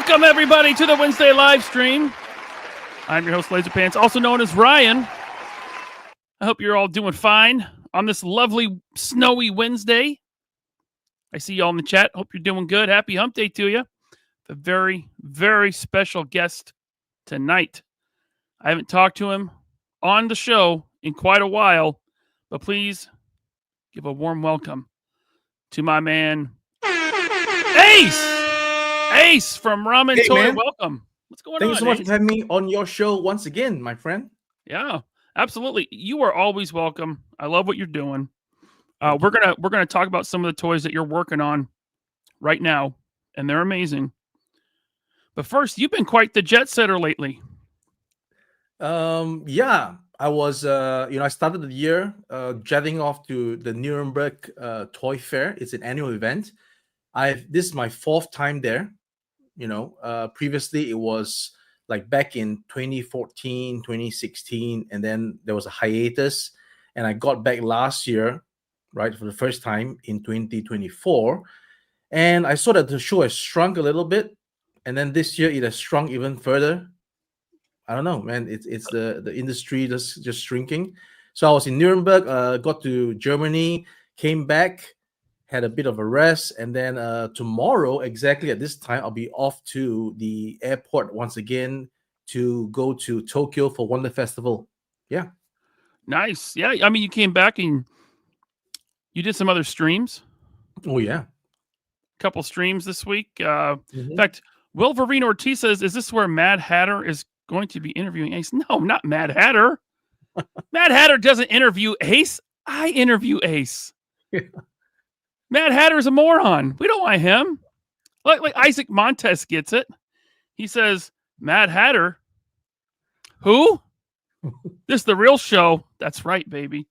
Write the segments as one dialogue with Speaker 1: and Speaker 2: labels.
Speaker 1: Welcome, everybody, to the Wednesday live stream. I'm your host, Laser Pants, also known as Ryan. I hope you're all doing fine on this lovely, snowy Wednesday. I see you all in the chat. Hope you're doing good. Happy hump day to you. The very, very special guest tonight. I haven't talked to him on the show in quite a while, but please give a warm welcome to my man, Ace! Ace from Ramen Toy.
Speaker 2: Man.
Speaker 1: Welcome. What's going on?
Speaker 2: Thank you so much for having me on your show once again, my friend.
Speaker 1: Yeah, absolutely. You are always welcome. I love what you're doing. We're gonna talk about some of the toys that you're working on right now, and they're amazing. But first, you've been quite the jet setter lately.
Speaker 2: Yeah, I was. I started the year jetting off to the Nuremberg Toy Fair. It's an annual event. This is my fourth time there. Previously it was like back in 2014, 2016, and then there was a hiatus, and I got back last year, right, for the first time in 2024, and I saw that the show has shrunk a little bit, and then this year it has shrunk even further. I don't know, man. It's the industry just shrinking. So I was in Nuremberg, got to Germany, came back, had a bit of a rest, and then tomorrow, exactly at this time, I'll be off to the airport once again to go to Tokyo for Wonder Festival. Yeah.
Speaker 1: Nice. Yeah, I mean, you came back and you did some other streams.
Speaker 2: Oh, yeah.
Speaker 1: A couple streams this week. In fact, Wolverine Ortiz says, is this where Mad Hatter is going to be interviewing Ace? No, not Mad Hatter. Mad Hatter doesn't interview Ace. I interview Ace.
Speaker 2: Yeah.
Speaker 1: Mad Hatter's a moron. We don't want him. Like Isaac Montes gets it. He says, Mad Hatter? Who? This is the real show. That's right, baby.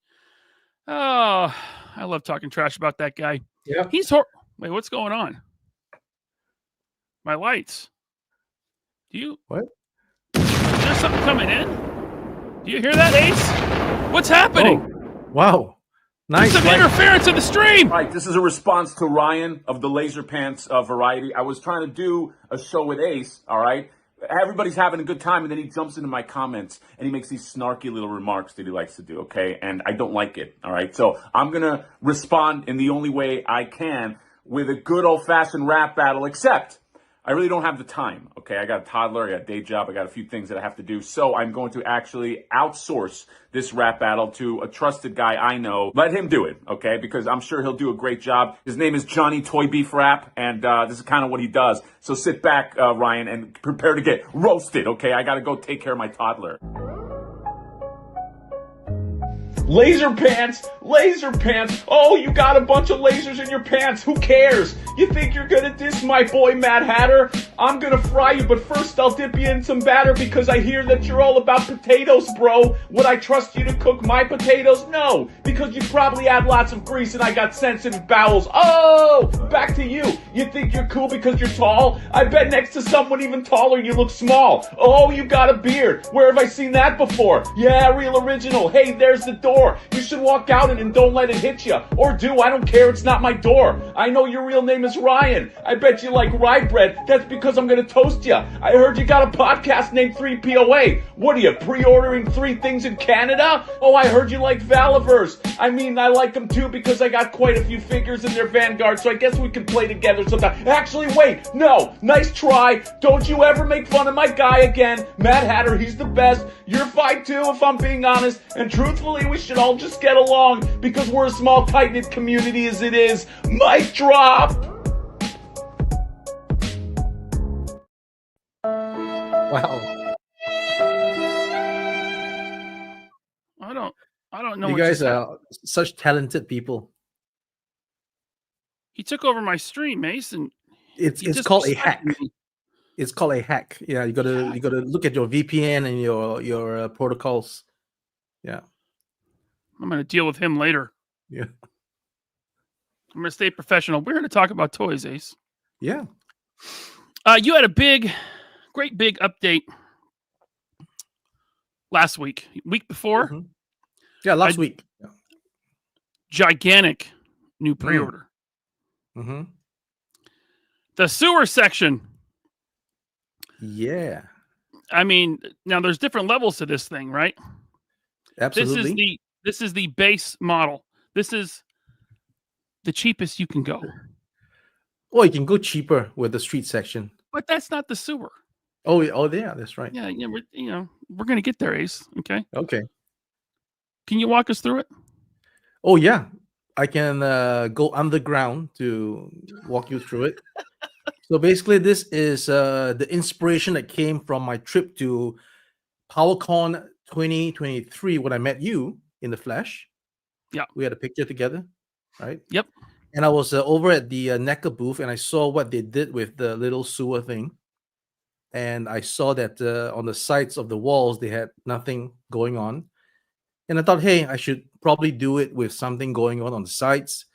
Speaker 1: Oh, I love talking trash about that guy.
Speaker 2: Yeah.
Speaker 1: Wait, what's going on? My lights.
Speaker 2: What?
Speaker 1: Is there something coming in? Do you hear that, Ace? What's happening?
Speaker 2: Oh, wow. Nice.
Speaker 1: Some interference in the stream.
Speaker 3: Right, this is a response to Ryan of the Laser Pants variety. I was trying to do a show with Ace, all right? Everybody's having a good time, and then he jumps into my comments, and he makes these snarky little remarks that he likes to do, okay? And I don't like it, all right? So I'm going to respond in the only way I can with a good old-fashioned rap battle, except I really don't have the time, okay? I got a toddler, I got a day job, I got a few things that I have to do. So I'm going to actually outsource this rap battle to a trusted guy I know. Let him do it, okay? Because I'm sure he'll do a great job. His name is Johnny Toy Beef Rap, and this is kind of what he does. So sit back, Ryan, and prepare to get roasted, okay? I got to go take care of my toddler. Laser pants! Laser pants! Oh, you got a bunch of lasers in your pants. Who cares? You think you're gonna diss my boy Mad Hatter? I'm gonna fry you, but first I'll dip you in some batter because I hear that you're all about potatoes, bro. Would I trust you to cook my potatoes? No, because you probably add lots of grease and I got sensitive bowels. Oh, back to you. You think you're cool because you're tall? I bet next to someone even taller you look small. Oh, you got a beard. Where have I seen that before? Yeah, real original. Hey, there's the door. You should walk out and don't let it hit you. Or do, I don't care, it's not my door. I know your real name is Ryan. I bet you like rye bread. That's because I'm gonna toast you. I heard you got a podcast named 3POA. What are you, pre-ordering 3 things in Canada? Oh, I heard you like Valivers. I mean, I like them too because I got quite a few figures in their Vanguard, so I guess we can play together sometime. Actually, wait, no, nice try. Don't you ever make fun of my guy again. Mad Hatter, he's the best. You're fine too, if I'm being honest. And truthfully, we should all just get along because we're a small, tight-knit community as it is. Mic drop!
Speaker 2: Wow.
Speaker 1: I don't know.
Speaker 2: You guys are such talented people.
Speaker 1: He took over my stream, Mason.
Speaker 2: It's called a hack. It's called a hack. Yeah, you gotta look at your VPN and your protocols. Yeah.
Speaker 1: I'm gonna deal with him later.
Speaker 2: Yeah.
Speaker 1: I'm gonna stay professional. We're gonna talk about toys, Ace.
Speaker 2: Yeah.
Speaker 1: You had a great big update last week before.
Speaker 2: Mm-hmm. Yeah, last week. Yeah.
Speaker 1: Gigantic new pre-order.
Speaker 2: Mm-hmm.
Speaker 1: The sewer section
Speaker 2: Yeah,
Speaker 1: I mean, now there's different levels to this thing, right?
Speaker 2: absolutely.
Speaker 1: This is the base model. This is the cheapest you can go.
Speaker 2: Or you can go cheaper with the street section.
Speaker 1: But that's not the sewer.
Speaker 2: Oh, yeah, that's right.
Speaker 1: Yeah, we're gonna get there, Ace. Okay.
Speaker 2: Okay.
Speaker 1: Can you walk us through it?
Speaker 2: Oh, yeah. I can go underground to walk you through it. So basically, this is the inspiration that came from my trip to PowerCon 2023 when I met you in the flesh.
Speaker 1: Yeah.
Speaker 2: We had a picture together, right?
Speaker 1: Yep.
Speaker 2: And I was over at the NECA booth, and I saw what they did with the little sewer thing. And I saw that on the sides of the walls, they had nothing going on. And I thought, hey, I should probably do it with something going on the sides.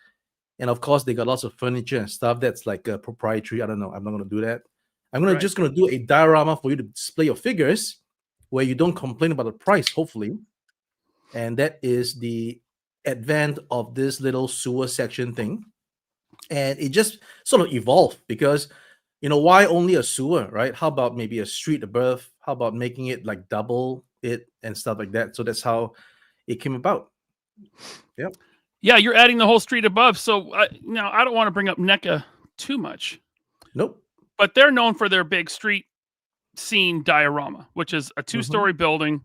Speaker 2: And of course, they got lots of furniture and stuff that's like proprietary. I don't know. I'm not going to do that. I'm
Speaker 1: Right.
Speaker 2: just going to do a diorama for you to display your figures where you don't complain about the price, hopefully. And that is the advent of this little sewer section thing. And it just sort of evolved because, why only a sewer, right? How about maybe a street above? How about making it like double it and stuff like that? So that's how it came about. Yep.
Speaker 1: Yeah, you're adding the whole street above. So now I don't want to bring up NECA too much.
Speaker 2: Nope.
Speaker 1: But they're known for their big street scene diorama, which is a 2-story building.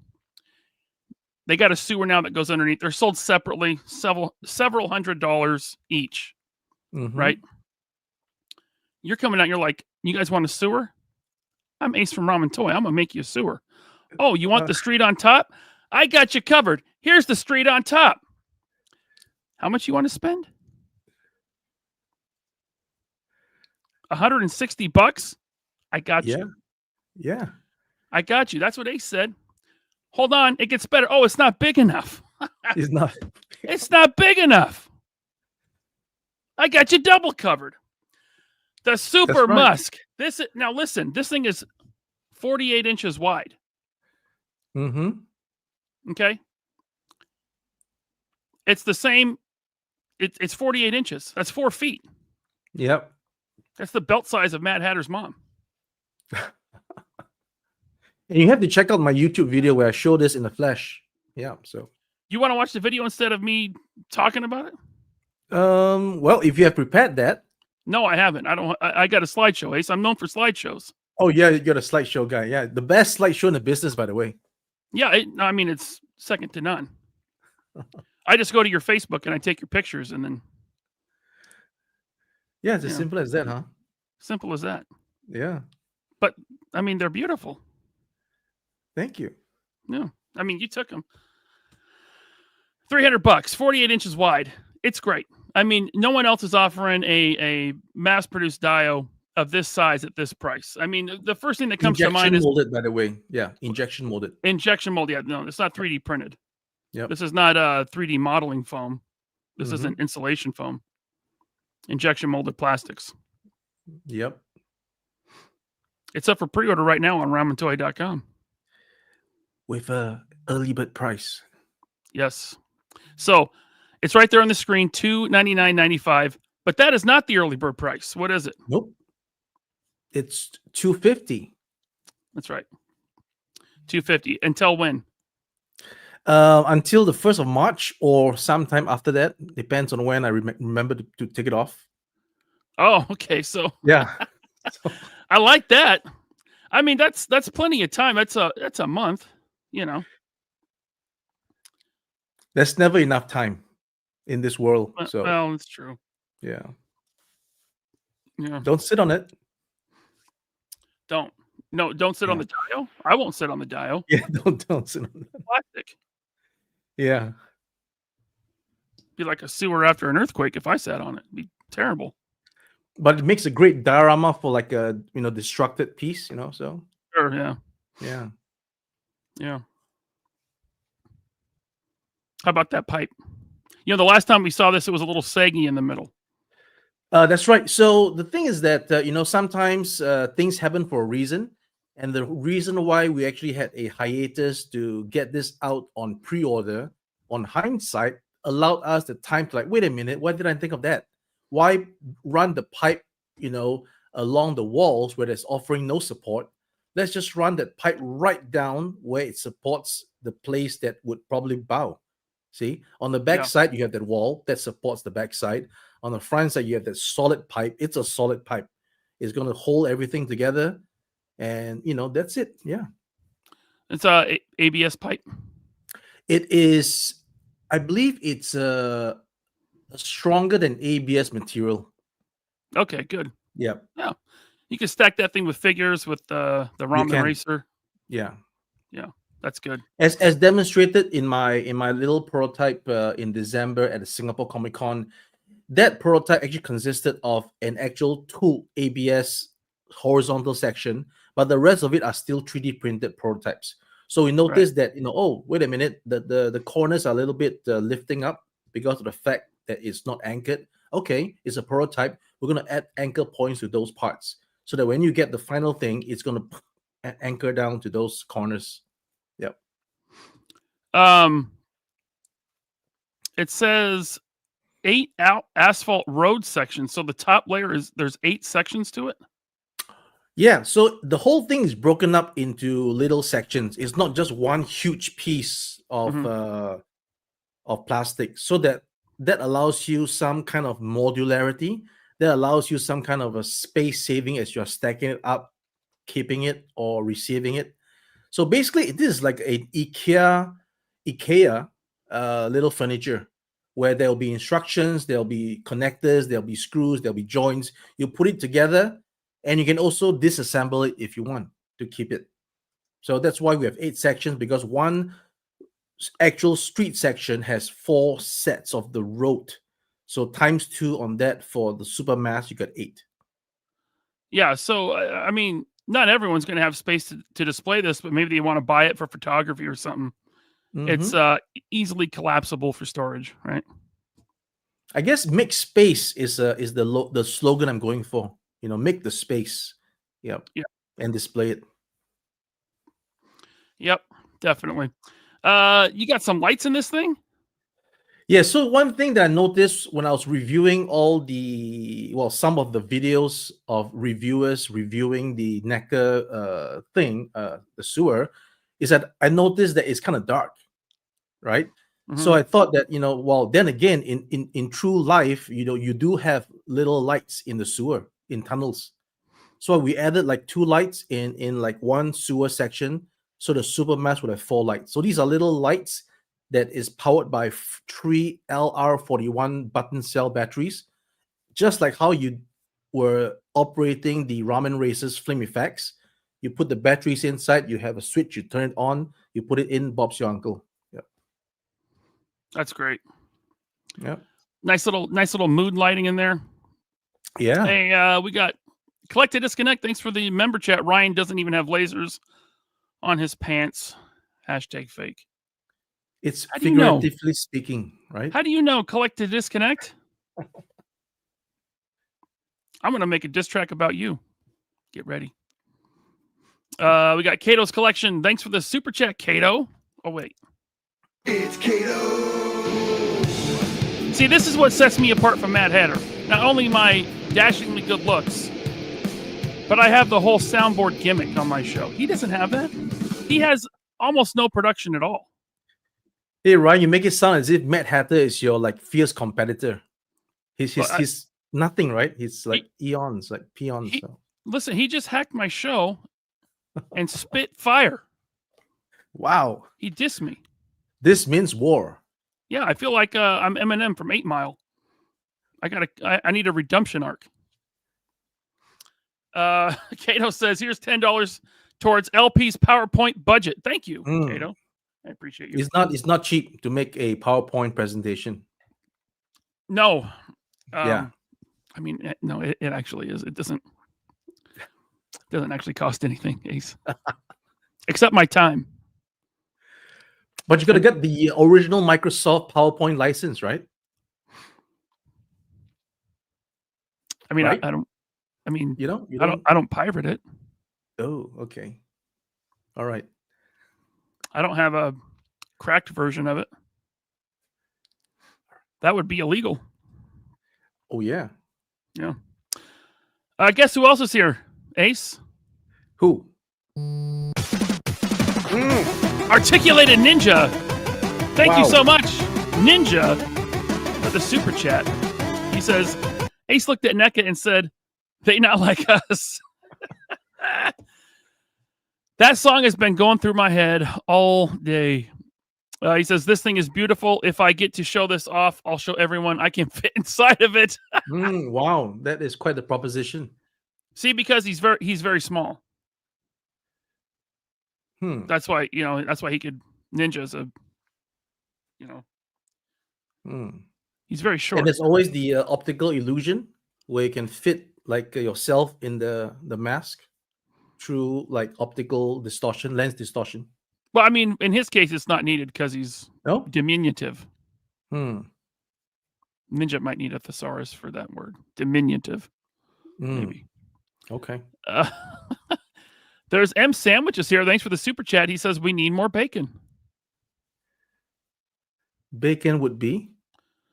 Speaker 1: They got a sewer now that goes underneath. They're sold separately, several $100s each, right? You're coming out, you're like, you guys want a sewer? I'm Ace from Ramen Toy. I'm going to make you a sewer. Oh, you want the street on top? I got you covered. Here's the street on top. How much you want to spend? $160? I got you.
Speaker 2: Yeah.
Speaker 1: I got you. That's what Ace said. Hold on. It gets better. Oh, it's not big enough.
Speaker 2: It's not.
Speaker 1: It's not big enough. I got you double covered. The Super Musk. Now listen, this thing is 48 inches wide. Okay. It's the same. It's 48 inches. That's 4 feet.
Speaker 2: Yep.
Speaker 1: That's the belt size of Mad Hatter's mom.
Speaker 2: And you have to check out my YouTube video where I show this in the flesh. Yeah. So
Speaker 1: you want to watch the video instead of me talking about it?
Speaker 2: Well, if you have prepared that.
Speaker 1: No, I haven't. I got a slideshow, Ace. I'm known for slideshows.
Speaker 2: Oh yeah, you're a slideshow guy. Yeah, the best slideshow in the business, by the way.
Speaker 1: Yeah, it's second to none. I just go to your Facebook and I take your pictures and then.
Speaker 2: Yeah, it's as simple as that, huh?
Speaker 1: Simple as that.
Speaker 2: Yeah.
Speaker 1: But I mean, they're beautiful.
Speaker 2: Thank you.
Speaker 1: Yeah, I mean, you took them. $300, 48 inches wide. It's great. I mean, no one else is offering a mass-produced dio of this size at this price. I mean, the first thing that comes to mind is
Speaker 2: injection molded, by the way. Yeah, injection molded.
Speaker 1: Injection mold. Yeah, no, it's not 3D printed.
Speaker 2: Yep.
Speaker 1: This is not 3D modeling foam. This is an insulation foam. Injection molded plastics.
Speaker 2: Yep.
Speaker 1: It's up for pre-order right now on ramentoy.com.
Speaker 2: With a early bird price.
Speaker 1: Yes. So it's right there on the screen, $299.95. But that is not the early bird price. What is it?
Speaker 2: Nope. It's $250.
Speaker 1: That's right. $250. Until when?
Speaker 2: Until the 1st of March or sometime after that. Depends on when I remember to take it off.
Speaker 1: Oh, okay. So
Speaker 2: yeah.
Speaker 1: I like that. I mean, that's plenty of time. That's a month,
Speaker 2: There's never enough time in this world. So
Speaker 1: well, it's true.
Speaker 2: Yeah.
Speaker 1: Yeah.
Speaker 2: Don't sit on it.
Speaker 1: Don't sit on the dial. I won't sit on the dial.
Speaker 2: Yeah, don't sit on it.
Speaker 1: Plastic.
Speaker 2: Yeah.
Speaker 1: Be like a sewer after an earthquake if I sat on it. It'd be terrible.
Speaker 2: But it makes a great diorama for like a destructed piece, so
Speaker 1: Sure, yeah.
Speaker 2: Yeah.
Speaker 1: Yeah. How about that pipe? The last time we saw this, it was a little saggy in the middle.
Speaker 2: That's right. So the thing is that sometimes things happen for a reason, and the reason why we actually had a hiatus to get this out on pre-order, on hindsight, allowed us the time to wait a minute, why did I think of that? Why run the pipe, along the walls where there's offering no support? let's just run that pipe right down where it supports the place that would probably bow. See, on the back side, you have that wall that supports the back side. On the front side, you have that solid pipe. It's a solid pipe. It's going to hold everything together. And, that's it. Yeah.
Speaker 1: It's a ABS pipe.
Speaker 2: It is, I believe it's stronger than ABS material.
Speaker 1: Okay, good.
Speaker 2: Yeah.
Speaker 1: Yeah. You can stack that thing with figures with the Ramen Racer.
Speaker 2: Yeah.
Speaker 1: Yeah. That's good.
Speaker 2: As demonstrated in my little prototype in December at the Singapore Comic Con, that prototype actually consisted of an actual tool ABS horizontal section, but the rest of it are still 3D printed prototypes. So we noticed that oh, wait a minute, the corners are a little bit lifting up because of the fact that it's not anchored. Okay, it's a prototype. We're going to add anchor points to those parts so that when you get the final thing, it's going to anchor down to those corners. Yep.
Speaker 1: It says 8 asphalt road sections. So the top layer there's 8 sections to it.
Speaker 2: Yeah. So the whole thing is broken up into little sections. It's not just one huge piece of plastic. So that allows you some kind of modularity. That allows you some kind of a space saving as you're stacking it up, keeping it or receiving it. So basically, this is like an IKEA little furniture where there'll be instructions, there'll be connectors, there'll be screws, there'll be joints. You put it together, and you can also disassemble it if you want to keep it. So that's why we have 8 sections, because one actual street section has 4 sets of the road. So times 2 on that for the Super Mass, you got 8.
Speaker 1: Yeah. So, I mean, not everyone's going to have space to display this, but maybe they want to buy it for photography or something.
Speaker 2: Mm-hmm.
Speaker 1: It's easily collapsible for storage, right?
Speaker 2: I guess make space is the slogan I'm going for. Make the space, yeah, and display it.
Speaker 1: Yep, definitely. You got some lights in this thing?
Speaker 2: Yeah. So one thing that I noticed when I was reviewing some of the videos of reviewers reviewing the NECA thing, the sewer, is that I noticed that it's kind of dark, right?
Speaker 1: Mm-hmm.
Speaker 2: So I thought that then again, in true life, you do have little lights in the sewer, in tunnels. So we added like 2 lights in like one sewer section, so the Super Mass would have 4 lights. So these are little lights that is powered by 3 LR41 button cell batteries, just like how you were operating the Ramen Racer's flame effects. You put the batteries inside, you have a switch, you turn it on, you put it in, Bob's your uncle. Yeah,
Speaker 1: that's great.
Speaker 2: Yeah,
Speaker 1: nice little mood lighting in there.
Speaker 2: Yeah.
Speaker 1: Hey, we got Collect to Disconnect. Thanks for the member chat. Ryan doesn't even have lasers on his pants. #fake.
Speaker 2: It's figuratively speaking, right?
Speaker 1: How do you know Collect to Disconnect? I'm going to make a diss track about you. Get ready. We got Cato's Collection. Thanks for the super chat, Cato. Oh, wait.
Speaker 4: It's Cato.
Speaker 1: See, this is what sets me apart from Mad Hatter. Not only my dashingly good looks, but I have the whole soundboard gimmick on my show. He doesn't have that. He has almost no production at all.
Speaker 2: Hey, Ryan, you make it sound as if Mad Hatter is your like fierce competitor. He's nothing, right? He's like eons, like peons.
Speaker 1: Listen, he just hacked my show and spit fire.
Speaker 2: Wow.
Speaker 1: He dissed me.
Speaker 2: This means war.
Speaker 1: Yeah, I feel like I'm Eminem from 8 Mile. I need a redemption arc. Cato says, here's $10 towards LP's PowerPoint budget. Thank you, Cato. I appreciate you.
Speaker 2: It's not cheap to make a PowerPoint presentation.
Speaker 1: No.
Speaker 2: Yeah.
Speaker 1: I mean, no, it actually is. It doesn't actually cost anything, Ace. Except my time.
Speaker 2: But you got to get the original Microsoft PowerPoint license, right?
Speaker 1: I mean,
Speaker 2: right?
Speaker 1: I don't. I mean,
Speaker 2: you don't.
Speaker 1: I don't pirate it.
Speaker 2: Oh, okay. All right.
Speaker 1: I don't have a cracked version of it. That would be illegal.
Speaker 2: Oh yeah.
Speaker 1: Yeah. Guess who else is here? Ace.
Speaker 2: Who?
Speaker 1: Articulated Ninja. Thank you
Speaker 2: Wow.
Speaker 1: so much, Ninja, for the super chat. He says, Ace looked at NECA and said, they not like us. That song has been going through my head all day. He says, this thing is beautiful. If I get to show this off, I'll show everyone I can fit inside of it.
Speaker 2: Wow, that is quite the proposition.
Speaker 1: See, because he's very small. That's why, that's why he could Ninja's he's very short.
Speaker 2: And there's always the optical illusion where you can fit like yourself in the mask through like optical distortion, lens distortion.
Speaker 1: Well, I mean, in his case, it's not needed because he's diminutive. Ninja might need a thesaurus for that word. Diminutive. Maybe.
Speaker 2: Okay.
Speaker 1: There's M Sandwiches here. Thanks for the super chat. He says we need more bacon.
Speaker 2: Bacon would be.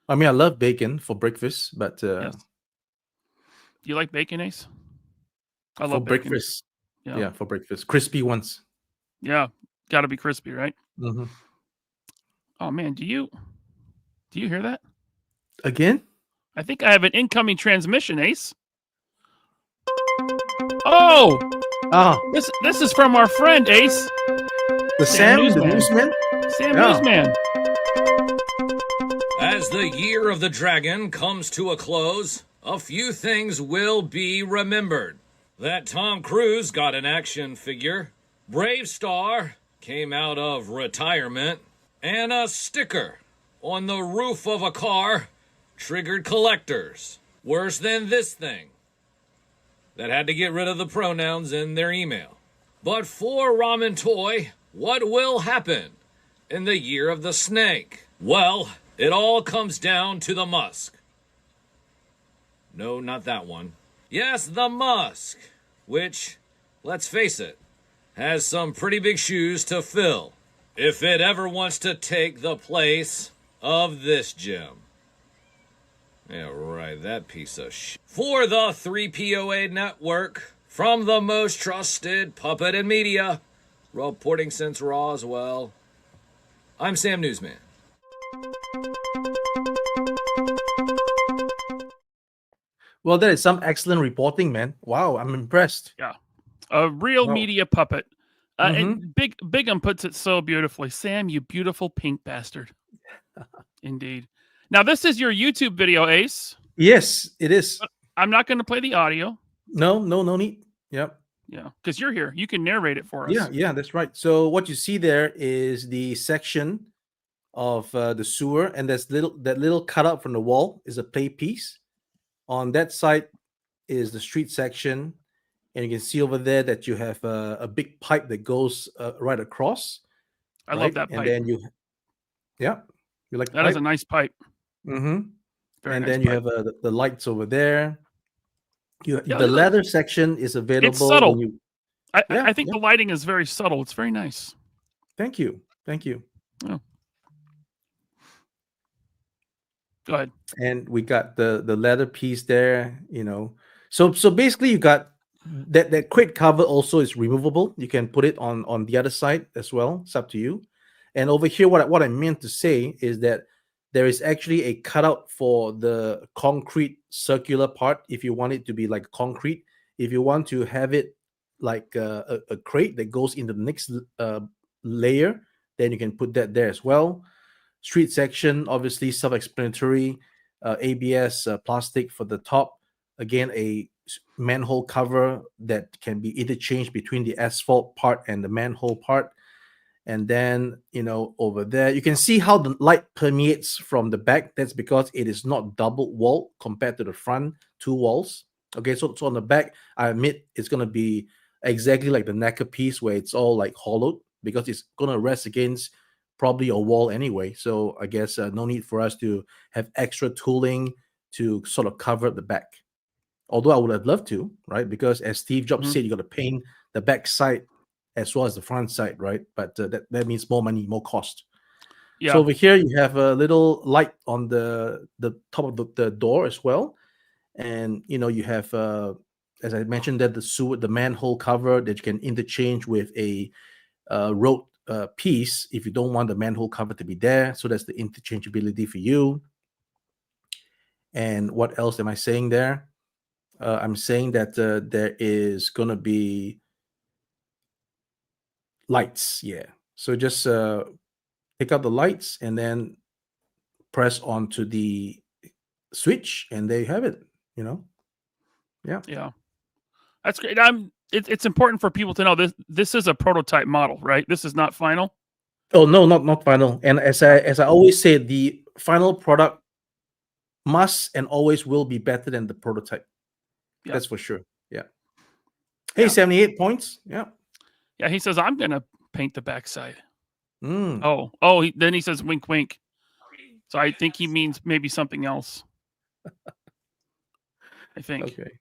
Speaker 2: I mean, I love bacon for breakfast, but
Speaker 1: Yes. Do you like bacon, Ace? I
Speaker 2: for
Speaker 1: love bacon.
Speaker 2: breakfast.
Speaker 1: Yeah.
Speaker 2: Yeah, for breakfast. Crispy ones.
Speaker 1: Yeah. Got to be crispy, right?
Speaker 2: Mm-hmm.
Speaker 1: Oh man, do you hear that?
Speaker 2: Again?
Speaker 1: I think I have an incoming transmission, Ace. Oh, this is from our friend Ace.
Speaker 2: The Sam the newsman?
Speaker 1: Sam Newsman.
Speaker 5: As the year of the dragon comes to a close, a few things will be remembered. That Tom Cruise got an action figure, Brave Star came out of retirement, and a sticker on the roof of a car triggered collectors. Worse than this thing that had to get rid of the pronouns in their email. But for Ramen Toy, what will happen in the year of the snake? Well, it all comes down to the M.U.S.K. No, not that one. Yes, the M.U.S.K, which, let's face it, has some pretty big shoes to fill if it ever wants to take the place of this gem. Yeah, right, that piece of shit. For the 3POA network, from the most trusted puppet in media, reporting since Roswell, I'm Sam Newsman.
Speaker 2: Well, that is some excellent reporting, man. Wow, I'm impressed.
Speaker 1: Yeah. A real
Speaker 2: Wow.
Speaker 1: media puppet. And Bigham puts it so beautifully. Sam, you beautiful pink bastard. Indeed. Now, this is your YouTube video, Ace.
Speaker 2: Yes, it is.
Speaker 1: I'm not going to play the audio.
Speaker 2: No need. Yep.
Speaker 1: Yeah, because you're here. You can narrate it for us.
Speaker 2: Yeah, that's right. So what you see there is the section of the sewer, and that little cutout from the wall is a play piece. On that side is the street section, and you can see over there that you have a big pipe that goes right across.
Speaker 1: I love that pipe.
Speaker 2: And then you like
Speaker 1: that is a nice pipe.
Speaker 2: Mm-hmm.
Speaker 1: Very
Speaker 2: and
Speaker 1: nice
Speaker 2: then you
Speaker 1: pipe.
Speaker 2: have the lights over there. The leather section is available.
Speaker 1: It's subtle.
Speaker 2: when
Speaker 1: I think the lighting is very subtle. It's very nice.
Speaker 2: Thank you.
Speaker 1: Oh. Go ahead.
Speaker 2: And we got the leather piece there, So basically you got that crate cover also is removable. You can put it on the other side as well. It's up to you. And over here, what I meant to say is that there is actually a cutout for the concrete circular part if you want it to be like concrete. If you want to have it like a crate that goes into the next layer, then you can put that there as well. Street section, obviously self-explanatory. ABS plastic for the top. Again, a manhole cover that can be interchanged between the asphalt part and the manhole part. And then, over there, you can see how the light permeates from the back. That's because it is not double wall compared to the front two walls. Okay, so on the back, I admit it's going to be exactly like the NECA piece where it's all like hollowed because it's going to rest against probably a wall anyway. So I guess no need for us to have extra tooling to sort of cover the back. Although I would have loved to, right? Because as Steve Jobs said, you got to paint the back side as well as the front side, right? But that means more money, more cost.
Speaker 1: Yeah.
Speaker 2: So over here, you have a little light on the top of the door as well. And, you have, as I mentioned, that the manhole cover that you can interchange with a road piece if you don't want the manhole cover to be there. So that's the interchangeability for you. And what else am I saying there? I'm saying that there is going to be lights. Yeah. So just pick up the lights and then press onto the switch, and there you have it.
Speaker 1: Yeah. That's great. It's important for people to know this is a prototype model, right? This is not final.
Speaker 2: Oh no, not final. And as I always say, the final product must and always will be better than the prototype.
Speaker 1: Yeah.
Speaker 2: That's for sure. Yeah. Hey,
Speaker 1: Yeah.
Speaker 2: 78 points. Yeah.
Speaker 1: Yeah, he says I'm gonna paint the backside.
Speaker 2: Mm.
Speaker 1: Then he says wink wink. So I think he means maybe something else. I think.
Speaker 2: Okay.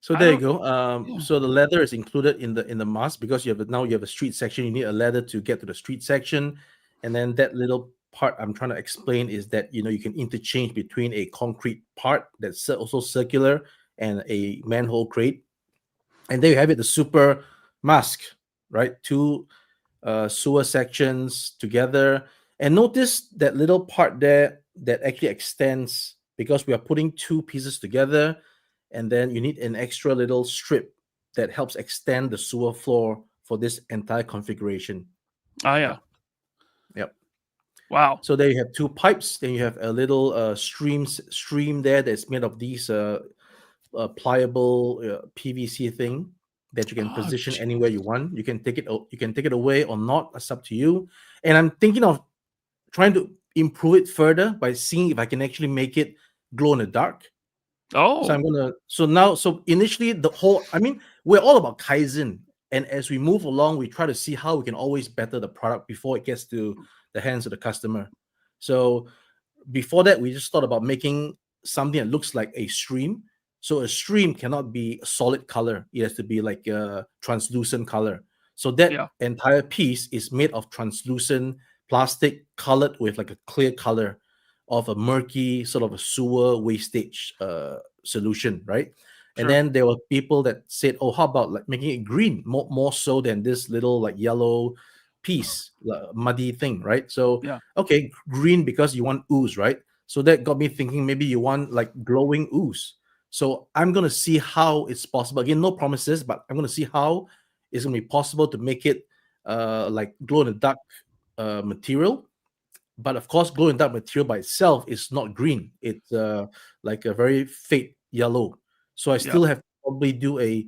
Speaker 2: So there you go. So the leather is included in the mask because you have a street section. You need a leather to get to the street section, and then that little part I'm trying to explain is that you can interchange between a concrete part that's also circular and a manhole crate, and there you have it, the super mask, right? Two sewer sections together, and notice that little part there that actually extends because we are putting two pieces together. And then you need an extra little strip that helps extend the sewer floor for this entire configuration.
Speaker 1: Oh yeah.
Speaker 2: Yep.
Speaker 1: Wow.
Speaker 2: So there you have two pipes. Then you have a little stream there that's made of these pliable PVC thing that you can position anywhere you want. You can take it away or not. That's up to you. And I'm thinking of trying to improve it further by seeing if I can actually make it glow in the dark.
Speaker 1: Oh.
Speaker 2: So initially we're all about Kaizen. And as we move along, we try to see how we can always better the product before it gets to the hands of the customer. So before that, we just thought about making something that looks like a stream. So a stream cannot be a solid color. It has to be like a translucent color. So that entire piece is made of translucent plastic colored with like a clear color of a murky sort of a sewer wastage solution, right?
Speaker 1: Sure.
Speaker 2: And then there were people that said, "Oh, how about like making it green more so than this little like yellow piece, muddy thing, right?" So okay, green because you want ooze, right? So that got me thinking maybe you want like glowing ooze. So I'm gonna see how it's possible. Again, no promises, but I'm gonna see how it's gonna be possible to make it like glow in the dark material. But of course, glow in the dark material by itself is not green. It's like a very fade yellow. So I still have to probably do a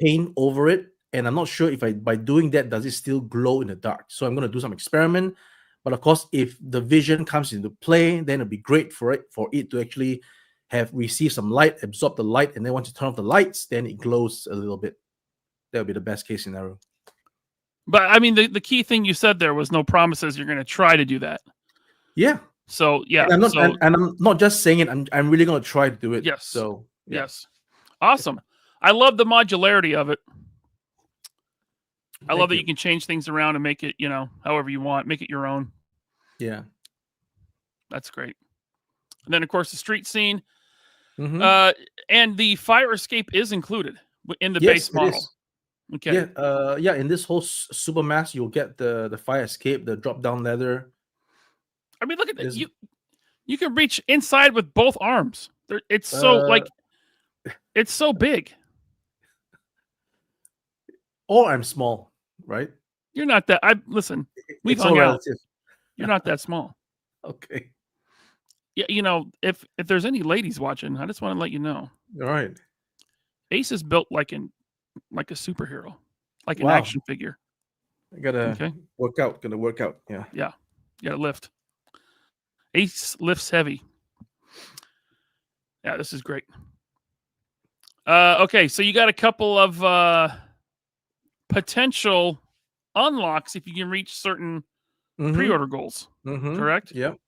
Speaker 2: paint over it. And I'm not sure if by doing that, does it still glow in the dark? So I'm going to do some experiment. But of course, if the vision comes into play, then it'll be great for it to actually have received some light, absorb the light, and then once you turn off the lights, then it glows a little bit. That would be the best case scenario.
Speaker 1: But I mean, the key thing you said there was no promises. You're going to try to do that.
Speaker 2: Yeah.
Speaker 1: So yeah.
Speaker 2: And I'm not just saying it. I'm really going to try to do it.
Speaker 1: Yes.
Speaker 2: So
Speaker 1: yes. Awesome. I love the modularity of it. I love that you can change things around and make it, however you want, make it your own.
Speaker 2: Yeah.
Speaker 1: That's great. And then of course the street scene.
Speaker 2: Mm-hmm.
Speaker 1: And the fire escape is included in the base model. Okay.
Speaker 2: Yeah. In this whole super mask, you'll get the fire escape, the drop down leather.
Speaker 1: I mean, look at this. You can reach inside with both arms. It's so it's so big.
Speaker 2: Or I'm small, right?
Speaker 1: You're not that. Listen. We've hung out. You're not that small.
Speaker 2: Okay.
Speaker 1: Yeah, if there's any ladies watching, I just want to let you know.
Speaker 2: All right.
Speaker 1: Ace is built like a superhero, like an action figure.
Speaker 2: I gotta work out. Gonna work out. Yeah.
Speaker 1: Yeah. You gotta lift. Ace lifts heavy. Yeah, this is great. Okay, so you got a couple of potential unlocks if you can reach certain pre-order goals.
Speaker 2: Mm-hmm.
Speaker 1: Correct?
Speaker 2: Yep.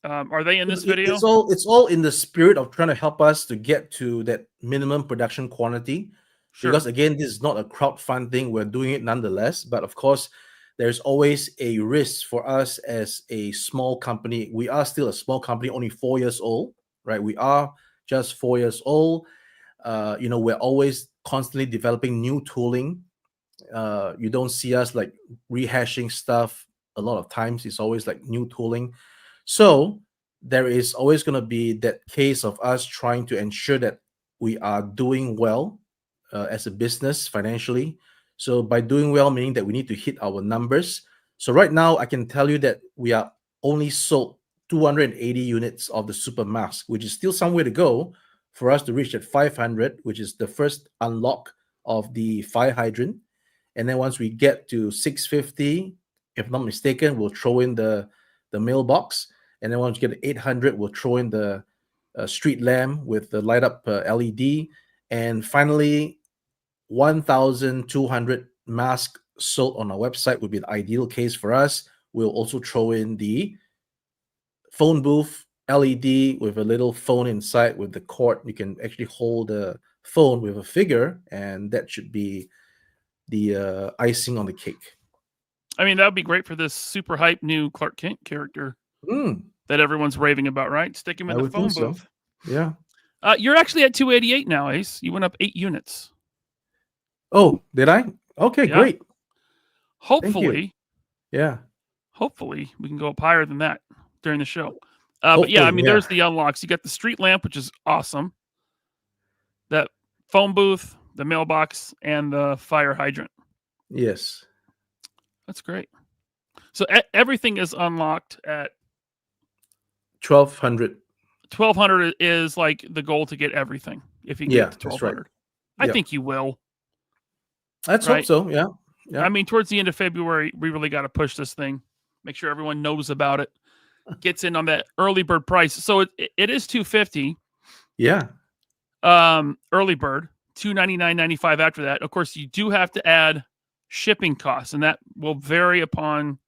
Speaker 1: Are they in this video?
Speaker 2: It's all in the spirit of trying to help us to get to that minimum production quantity. Sure. Because again, this is not a crowdfund thing. We're doing it nonetheless. But of course, there's always a risk for us as a small company. We are still a small company, only 4 years old, right? We are just 4 years old. We're always constantly developing new tooling. You don't see us like rehashing stuff a lot of times. It's always like new tooling. So there is always going to be that case of us trying to ensure that we are doing well as a business financially. So by doing well, meaning that we need to hit our numbers. So right now, I can tell you that we are only sold 280 units of the Super Mask, which is still some way to go for us to reach that 500, which is the first unlock of the fire hydrant. And then once we get to 650, if not mistaken, we'll throw in the mailbox. And then once we get to 800, we'll throw in the street lamp with the light up LED. And finally, 1,200 masks sold on our website would be the ideal case for us. We'll also throw in the phone booth LED with a little phone inside with the cord. You can actually hold the phone with a figure, and that should be the icing on the cake.
Speaker 1: I mean, that would be great for this super hype new Clark Kent character that everyone's raving about, right? Stick him in the phone booth.
Speaker 2: So. Yeah.
Speaker 1: You're actually at 288 now, Ace. You went up 8 units.
Speaker 2: Oh, did I? Okay,
Speaker 1: Yeah.
Speaker 2: great.
Speaker 1: Hopefully,
Speaker 2: Yeah.
Speaker 1: hopefully we can go up higher than that during the show. But yeah, I mean, there's the unlocks. You got the street lamp, which is awesome. That phone booth, the mailbox, and the fire hydrant.
Speaker 2: Yes.
Speaker 1: That's great. So everything is unlocked at
Speaker 2: 1,200.
Speaker 1: 1,200 is like the goal to get everything. If you can get to 1,200,
Speaker 2: right.
Speaker 1: I think you will.
Speaker 2: Let's hope so. Yeah. Yeah.
Speaker 1: I mean, towards the end of February, we really got to push this thing. Make sure everyone knows about it. Gets in on that early bird price. So it is $250.
Speaker 2: Yeah.
Speaker 1: Early bird, $299.95 after that. Of course, you do have to add shipping costs, and that will vary upon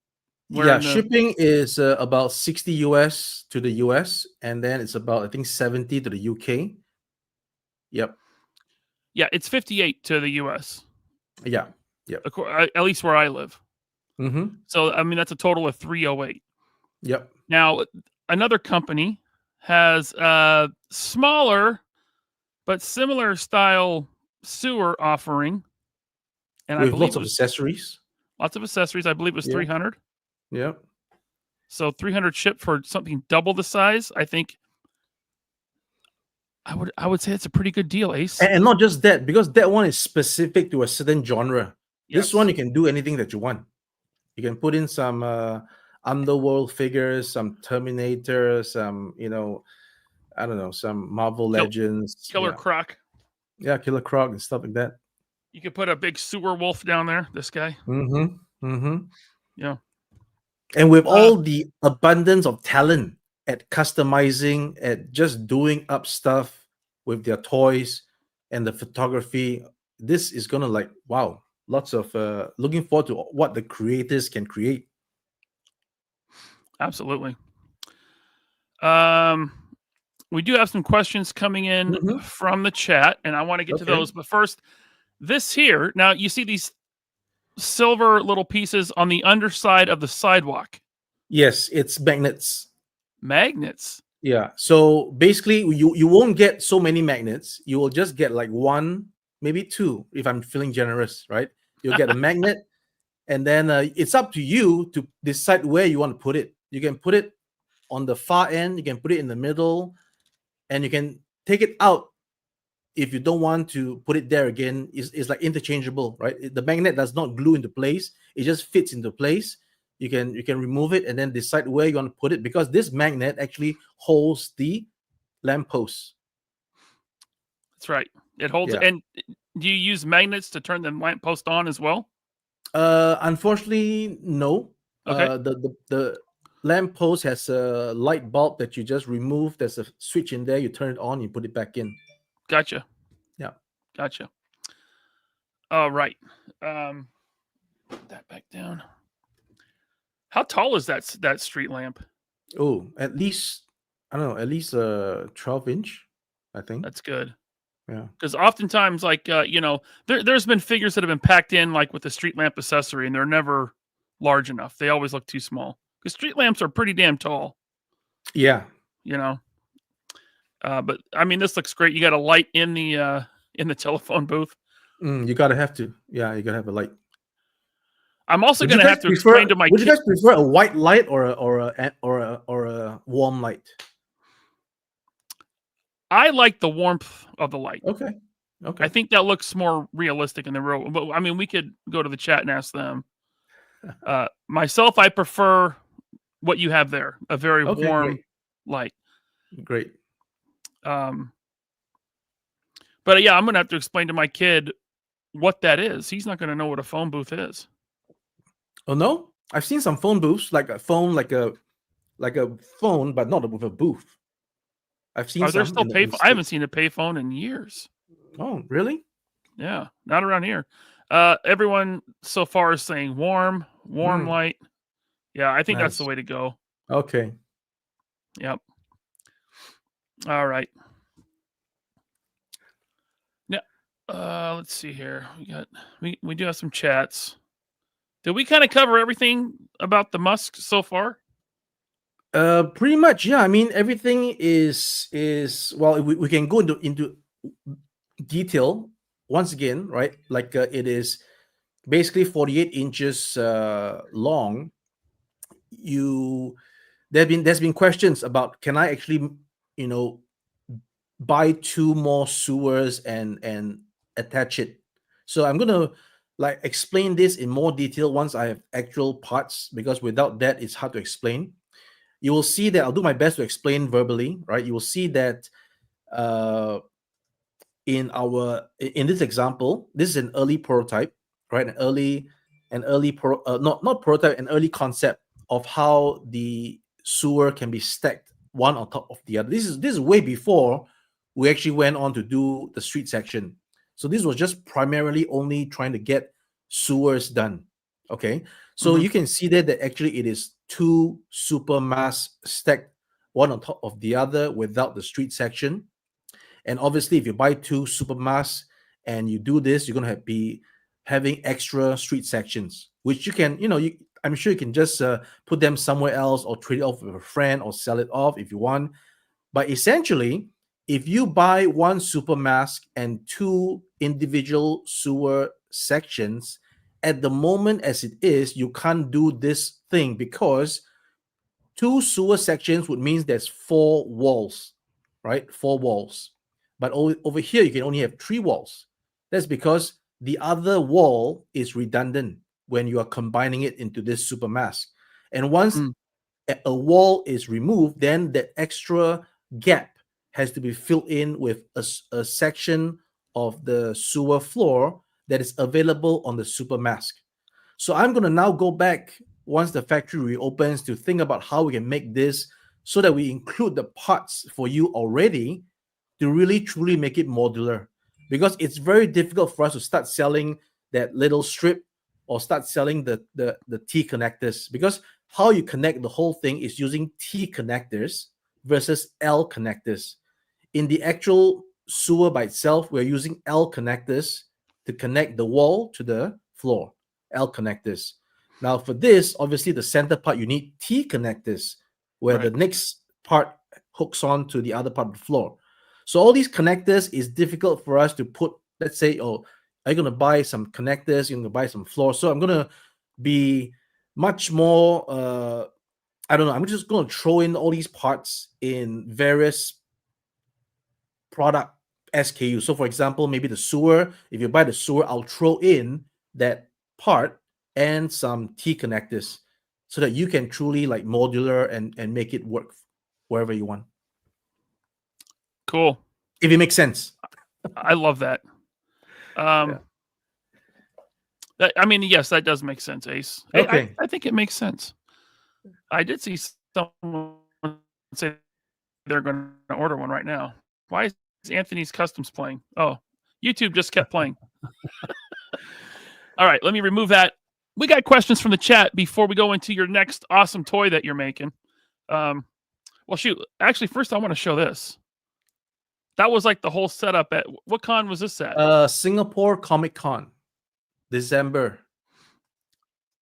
Speaker 1: where.
Speaker 2: Shipping is about 60 US to the US, and then it's about, I think, 70 to the UK. Yep.
Speaker 1: Yeah, it's 58 to the US.
Speaker 2: Yeah. Yep.
Speaker 1: At least where I live.
Speaker 2: Mm-hmm.
Speaker 1: So, I mean, that's a total of 308.
Speaker 2: Yep.
Speaker 1: Now, another company has a smaller but similar style sewer offering. And
Speaker 2: with lots of accessories.
Speaker 1: Lots of accessories. I believe it was 300.
Speaker 2: Yep.
Speaker 1: So 300 shipped for something double the size. I think I would say it's a pretty good deal, Ace.
Speaker 2: And not just that, because that one is specific to a certain genre.
Speaker 1: Yes.
Speaker 2: This one, you can do anything that you want. You can put in some Underworld figures, some Terminator, some, I don't know, some Marvel Legends.
Speaker 1: Killer Croc.
Speaker 2: Yeah, Killer Croc and stuff like that.
Speaker 1: You could put a big sewer wolf down there, this guy.
Speaker 2: Mm-hmm. Mm-hmm.
Speaker 1: Yeah.
Speaker 2: And with all the abundance of talent at customizing, at just doing up stuff with their toys and the photography, this is going to wow, lots of looking forward to what the creators can create.
Speaker 1: Absolutely. We do have some questions coming in from the chat, and I want to get to those. But first, this here. Now, you see these silver little pieces on the underside of the sidewalk.
Speaker 2: Yes, it's magnets.
Speaker 1: Magnets?
Speaker 2: Yeah. So basically, you won't get so many magnets. You will just get like one, maybe two, if I'm feeling generous, right? You'll get a magnet, and then it's up to you to decide where you want to put it. You can put it on the far end, you can put it in the middle, and you can take it out if you don't want to put it there again. It's like interchangeable, right? The magnet does not glue into place. It just fits into place. You can remove it and then decide where you want to put it, because this magnet actually holds the lamppost.
Speaker 1: That's right. It holds it. And do you use magnets to turn the lamppost on as well?
Speaker 2: Unfortunately, no.
Speaker 1: Okay.
Speaker 2: The lamppost has a light bulb that you just remove. There's a switch in there. You turn it on, you put it back in.
Speaker 1: Gotcha.
Speaker 2: Yeah.
Speaker 1: Gotcha. All right. Put that back down. How tall is that street lamp?
Speaker 2: Oh, at least, I don't know, at least 12-inch, I think.
Speaker 1: That's good.
Speaker 2: Yeah.
Speaker 1: Because oftentimes, there's been figures that have been packed in like with the street lamp accessory, and they're never large enough. They always look too small. Because street lamps are pretty damn tall.
Speaker 2: Yeah.
Speaker 1: But I mean, this looks great. You got a light in the telephone booth.
Speaker 2: You gotta have to. Yeah, you gotta have a light.
Speaker 1: I'm also
Speaker 2: Would
Speaker 1: going
Speaker 2: you
Speaker 1: to
Speaker 2: guys
Speaker 1: have to
Speaker 2: prefer?
Speaker 1: explain to my
Speaker 2: Would you
Speaker 1: kid.
Speaker 2: guys prefer a white light or a warm light?
Speaker 1: I like the warmth of the light.
Speaker 2: Okay. Okay.
Speaker 1: I think that looks more realistic in the real. But I mean, we could go to the chat and ask them. Myself, I prefer what you have there, a very
Speaker 2: Okay,
Speaker 1: warm light.
Speaker 2: Great.
Speaker 1: But yeah, I'm gonna have to explain to my kid what that is. He's not gonna know what a phone booth is.
Speaker 2: Oh no, I've seen some phone booths, like a phone, like a phone, but not with a booth. I've seen
Speaker 1: Are there
Speaker 2: some.
Speaker 1: still
Speaker 2: in the
Speaker 1: payphone? I haven't
Speaker 2: States.
Speaker 1: seen a payphone in years.
Speaker 2: Oh, really?
Speaker 1: Yeah, not around here. Everyone so far is saying warm light. Yeah, I think that's the
Speaker 2: Nice.
Speaker 1: way to go.
Speaker 2: Okay.
Speaker 1: Yep. All right. Now, let's see here. We do have some chats. Did we kind of cover everything about the Musk so far?
Speaker 2: Pretty much, yeah. I mean, everything is well. We can go into detail once again, right? Like it is basically 48 inches long. There's been questions about, can I actually, you know, buy two more sewers and attach it. So I'm gonna like explain this in more detail once I have actual parts, because without that it's hard to explain. You will see that I'll do my best to explain verbally, right? You will see that uh, in this example, this is an early prototype, right? Not prototype, an early concept of how the sewer can be stacked one on top of the other. This is way before we actually went on to do the street section. So this was just primarily only trying to get sewers done. Okay, so you can see there that actually it is two super mass stacked one on top of the other without the street section. And obviously, if you buy two super mass and you do this, you're gonna be having extra street sections, which you can, I'm sure you can just put them somewhere else or trade it off with a friend or sell it off if you want. But essentially, if you buy one super mask and two individual sewer sections, at the moment as it is, you can't do this thing, because two sewer sections would mean there's four walls, right? Four walls. But over here, you can only have three walls. That's because the other wall is redundant when you are combining it into this super mask. And once a wall is removed, then that extra gap has to be filled in with a section of the sewer floor that is available on the super mask. So I'm going to now go back once the factory reopens to think about how we can make this so that we include the parts for you already to really truly make it modular. Because it's very difficult for us to start selling that little strip or start selling the T connectors, because how you connect the whole thing is using T connectors versus L connectors. In the actual sewer by itself, we're using L connectors to connect the wall to the floor. L connectors. Now for this, obviously the center part, you need T connectors, where the next part hooks on to the other part of the floor. So all these connectors is difficult for us to put. Let's say, oh, are you going to buy some connectors? You're going to buy some floor. So I'm going to be much more, I don't know. I'm just going to throw in all these parts in various product SKU. So for example, maybe the sewer, if you buy the sewer, I'll throw in that part and some T connectors so that you can truly like modular and make it work wherever you want.
Speaker 1: Cool.
Speaker 2: If it makes sense.
Speaker 1: I love that. I mean, yes, that does make sense, Ace.
Speaker 2: Okay.
Speaker 1: I think it makes sense. I did see someone say they're going to order one right now. Why is Anthony's Customs playing? Oh, YouTube just kept playing. All right, let me remove that. We got questions from the chat before we go into your next awesome toy that you're making. Well, shoot. Actually, first I want to show this. That was like the whole setup at what con was this at?
Speaker 2: Singapore Comic Con, December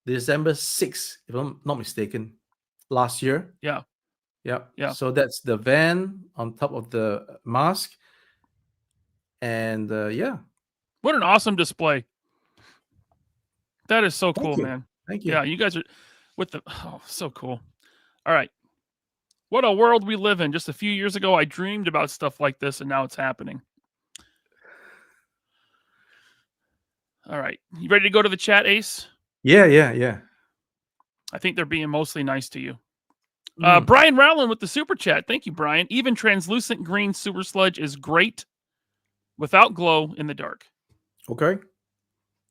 Speaker 2: 6th, if I'm not mistaken, last year.
Speaker 1: Yeah.
Speaker 2: Yep.
Speaker 1: Yeah.
Speaker 2: So that's the van on top of the mask, and yeah.
Speaker 1: What an awesome display. That is so
Speaker 2: Thank
Speaker 1: cool,
Speaker 2: you.
Speaker 1: man.
Speaker 2: Thank you.
Speaker 1: Yeah, you guys are with the so cool. All right. What a world we live in. Just a few years ago, I dreamed about stuff like this, and now it's happening. All right. You ready to go to the chat, Ace?
Speaker 2: Yeah.
Speaker 1: I think they're being mostly nice to you.
Speaker 2: Mm.
Speaker 1: Brian Rowland with the super chat. Thank you, Brian. Even translucent green super sludge is great without glow in the dark.
Speaker 2: Okay.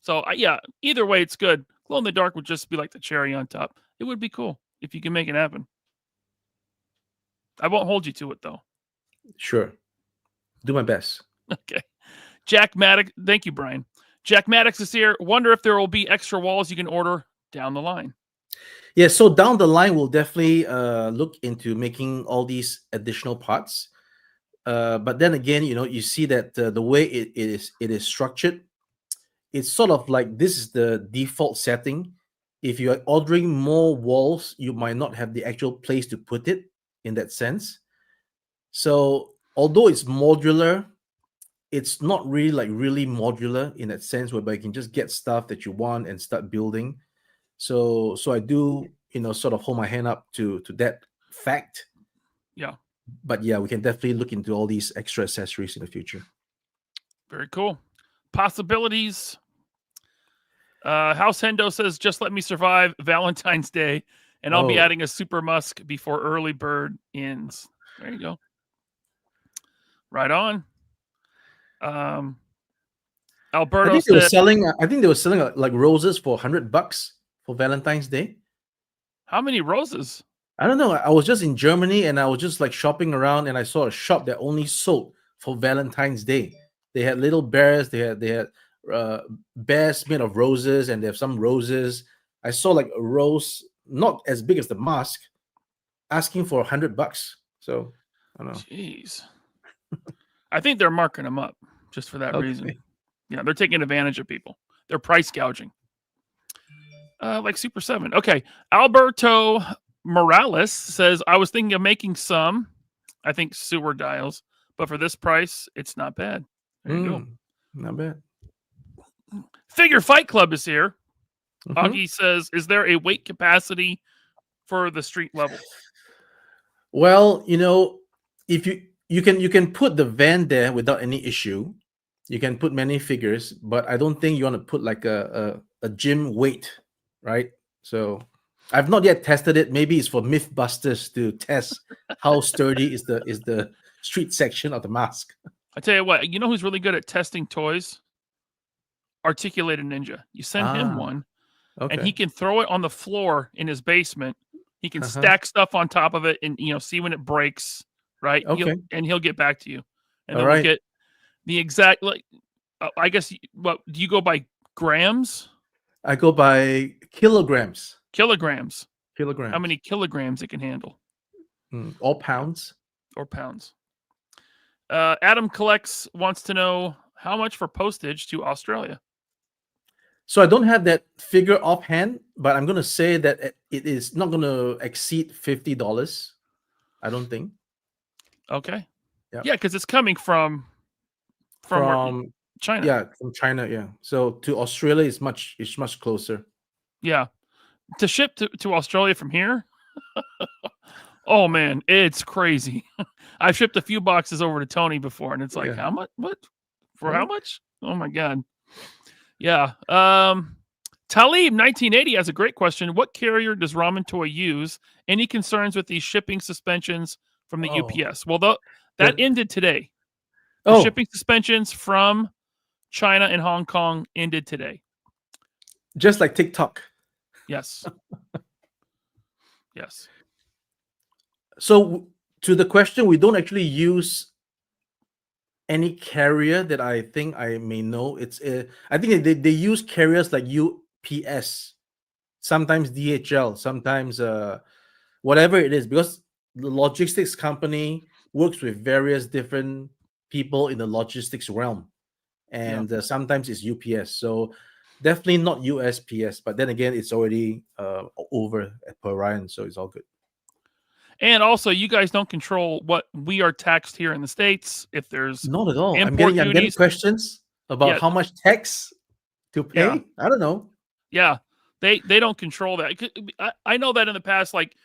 Speaker 1: So, yeah, either way, it's good. Glow in the dark would just be like the cherry on top. It would be cool if you can make it happen. I won't hold you to it, though.
Speaker 2: Sure. Do my best.
Speaker 1: Okay. Jack Maddox. Thank you, Brian. Jack Maddox is here. Wonder if there will be extra walls you can order down the line.
Speaker 2: Yeah, so down the line, we'll definitely look into making all these additional parts. But then again, you see that the way it is structured, it's sort of like this is the default setting. If you are ordering more walls, you might not have the actual place to put it in that sense. So although it's modular, it's not really modular in that sense, whereby you can just get stuff that you want and start building. So I do, sort of hold my hand up to that fact.
Speaker 1: Yeah.
Speaker 2: But yeah, we can definitely look into all these extra accessories in the future.
Speaker 1: Very cool. Possibilities. House Hendo says, just let me survive Valentine's Day, and I'll be
Speaker 2: Oh.
Speaker 1: adding a super musk before early bird ends. There you go. Right on. Alberto
Speaker 2: I think they were
Speaker 1: said,
Speaker 2: selling like roses for $100 for Valentine's Day.
Speaker 1: how many roses?
Speaker 2: I don't know. I was just in Germany and I was just like shopping around and I saw a shop that only sold for Valentine's Day. They had little bears. They had bears made of roses, and they have some roses. I saw like a rose not as big as the mask, asking for $100. So I don't know.
Speaker 1: Jeez. I think they're marking them up just for that reason. Yeah, they're taking advantage of people. They're price gouging. Like Super 7. Okay. Alberto Morales says, I was thinking of making some, I think, sewer dials, but for this price, it's not bad. There you go.
Speaker 2: Not bad.
Speaker 1: Figure Fight Club is here.
Speaker 2: Mhm.
Speaker 1: Augie says, is there a weight capacity for the street level?
Speaker 2: Well, if you can put the van there without any issue. You can put many figures, but I don't think you want to put like a gym weight, right? So I've not yet tested it. Maybe it's for Mythbusters to test how sturdy is the street section of the mask.
Speaker 1: I tell you what, you know who's really good at testing toys? Articulated Ninja. You send him one, and he can throw it on the floor in his basement. He can stack stuff on top of it and see when it breaks, right?
Speaker 2: Okay.
Speaker 1: He'll get back to you. And
Speaker 2: All
Speaker 1: then we'll
Speaker 2: right.
Speaker 1: get the exact, like, I guess, what do you go by, grams?
Speaker 2: I go by kilograms.
Speaker 1: Kilograms.
Speaker 2: Kilograms.
Speaker 1: How many kilograms it can handle?
Speaker 2: Or pounds.
Speaker 1: Or pounds. Adam Collects wants to know how much for postage to Australia.
Speaker 2: So I don't have that figure offhand, but I'm going to say that it is not going to exceed $50. I don't think.
Speaker 1: Okay.
Speaker 2: Yeah.
Speaker 1: Yeah, because it's coming from China.
Speaker 2: Yeah, from China. Yeah. So to Australia is much closer.
Speaker 1: Yeah. To ship to Australia from here. Oh man, it's crazy. I've shipped a few boxes over to Tony before, and it's like, how much? What? For how much? Oh my god. Yeah. Talib 1980 has a great question. What carrier does Ramen Toy use? Any concerns with these shipping suspensions from the UPS? Well, that ended today. The shipping suspensions from China and Hong Kong ended today.
Speaker 2: Just like TikTok.
Speaker 1: Yes. Yes.
Speaker 2: So to the question, we don't actually use any carrier that I think I may know. It's I think they use carriers like UPS, sometimes DHL, sometimes whatever it is, because the logistics company works with various different people in the logistics realm, and sometimes it's UPS. So definitely not USPS, but then again, it's already over at per Ryan, so it's all good.
Speaker 1: And also, you guys don't control what we are taxed here in the States. If there's
Speaker 2: Not at all. I'm
Speaker 1: import
Speaker 2: getting
Speaker 1: duties,
Speaker 2: questions about
Speaker 1: yeah,
Speaker 2: how much tax to pay.
Speaker 1: yeah,
Speaker 2: I don't know.
Speaker 1: yeah, they don't control that. I know that in the past, like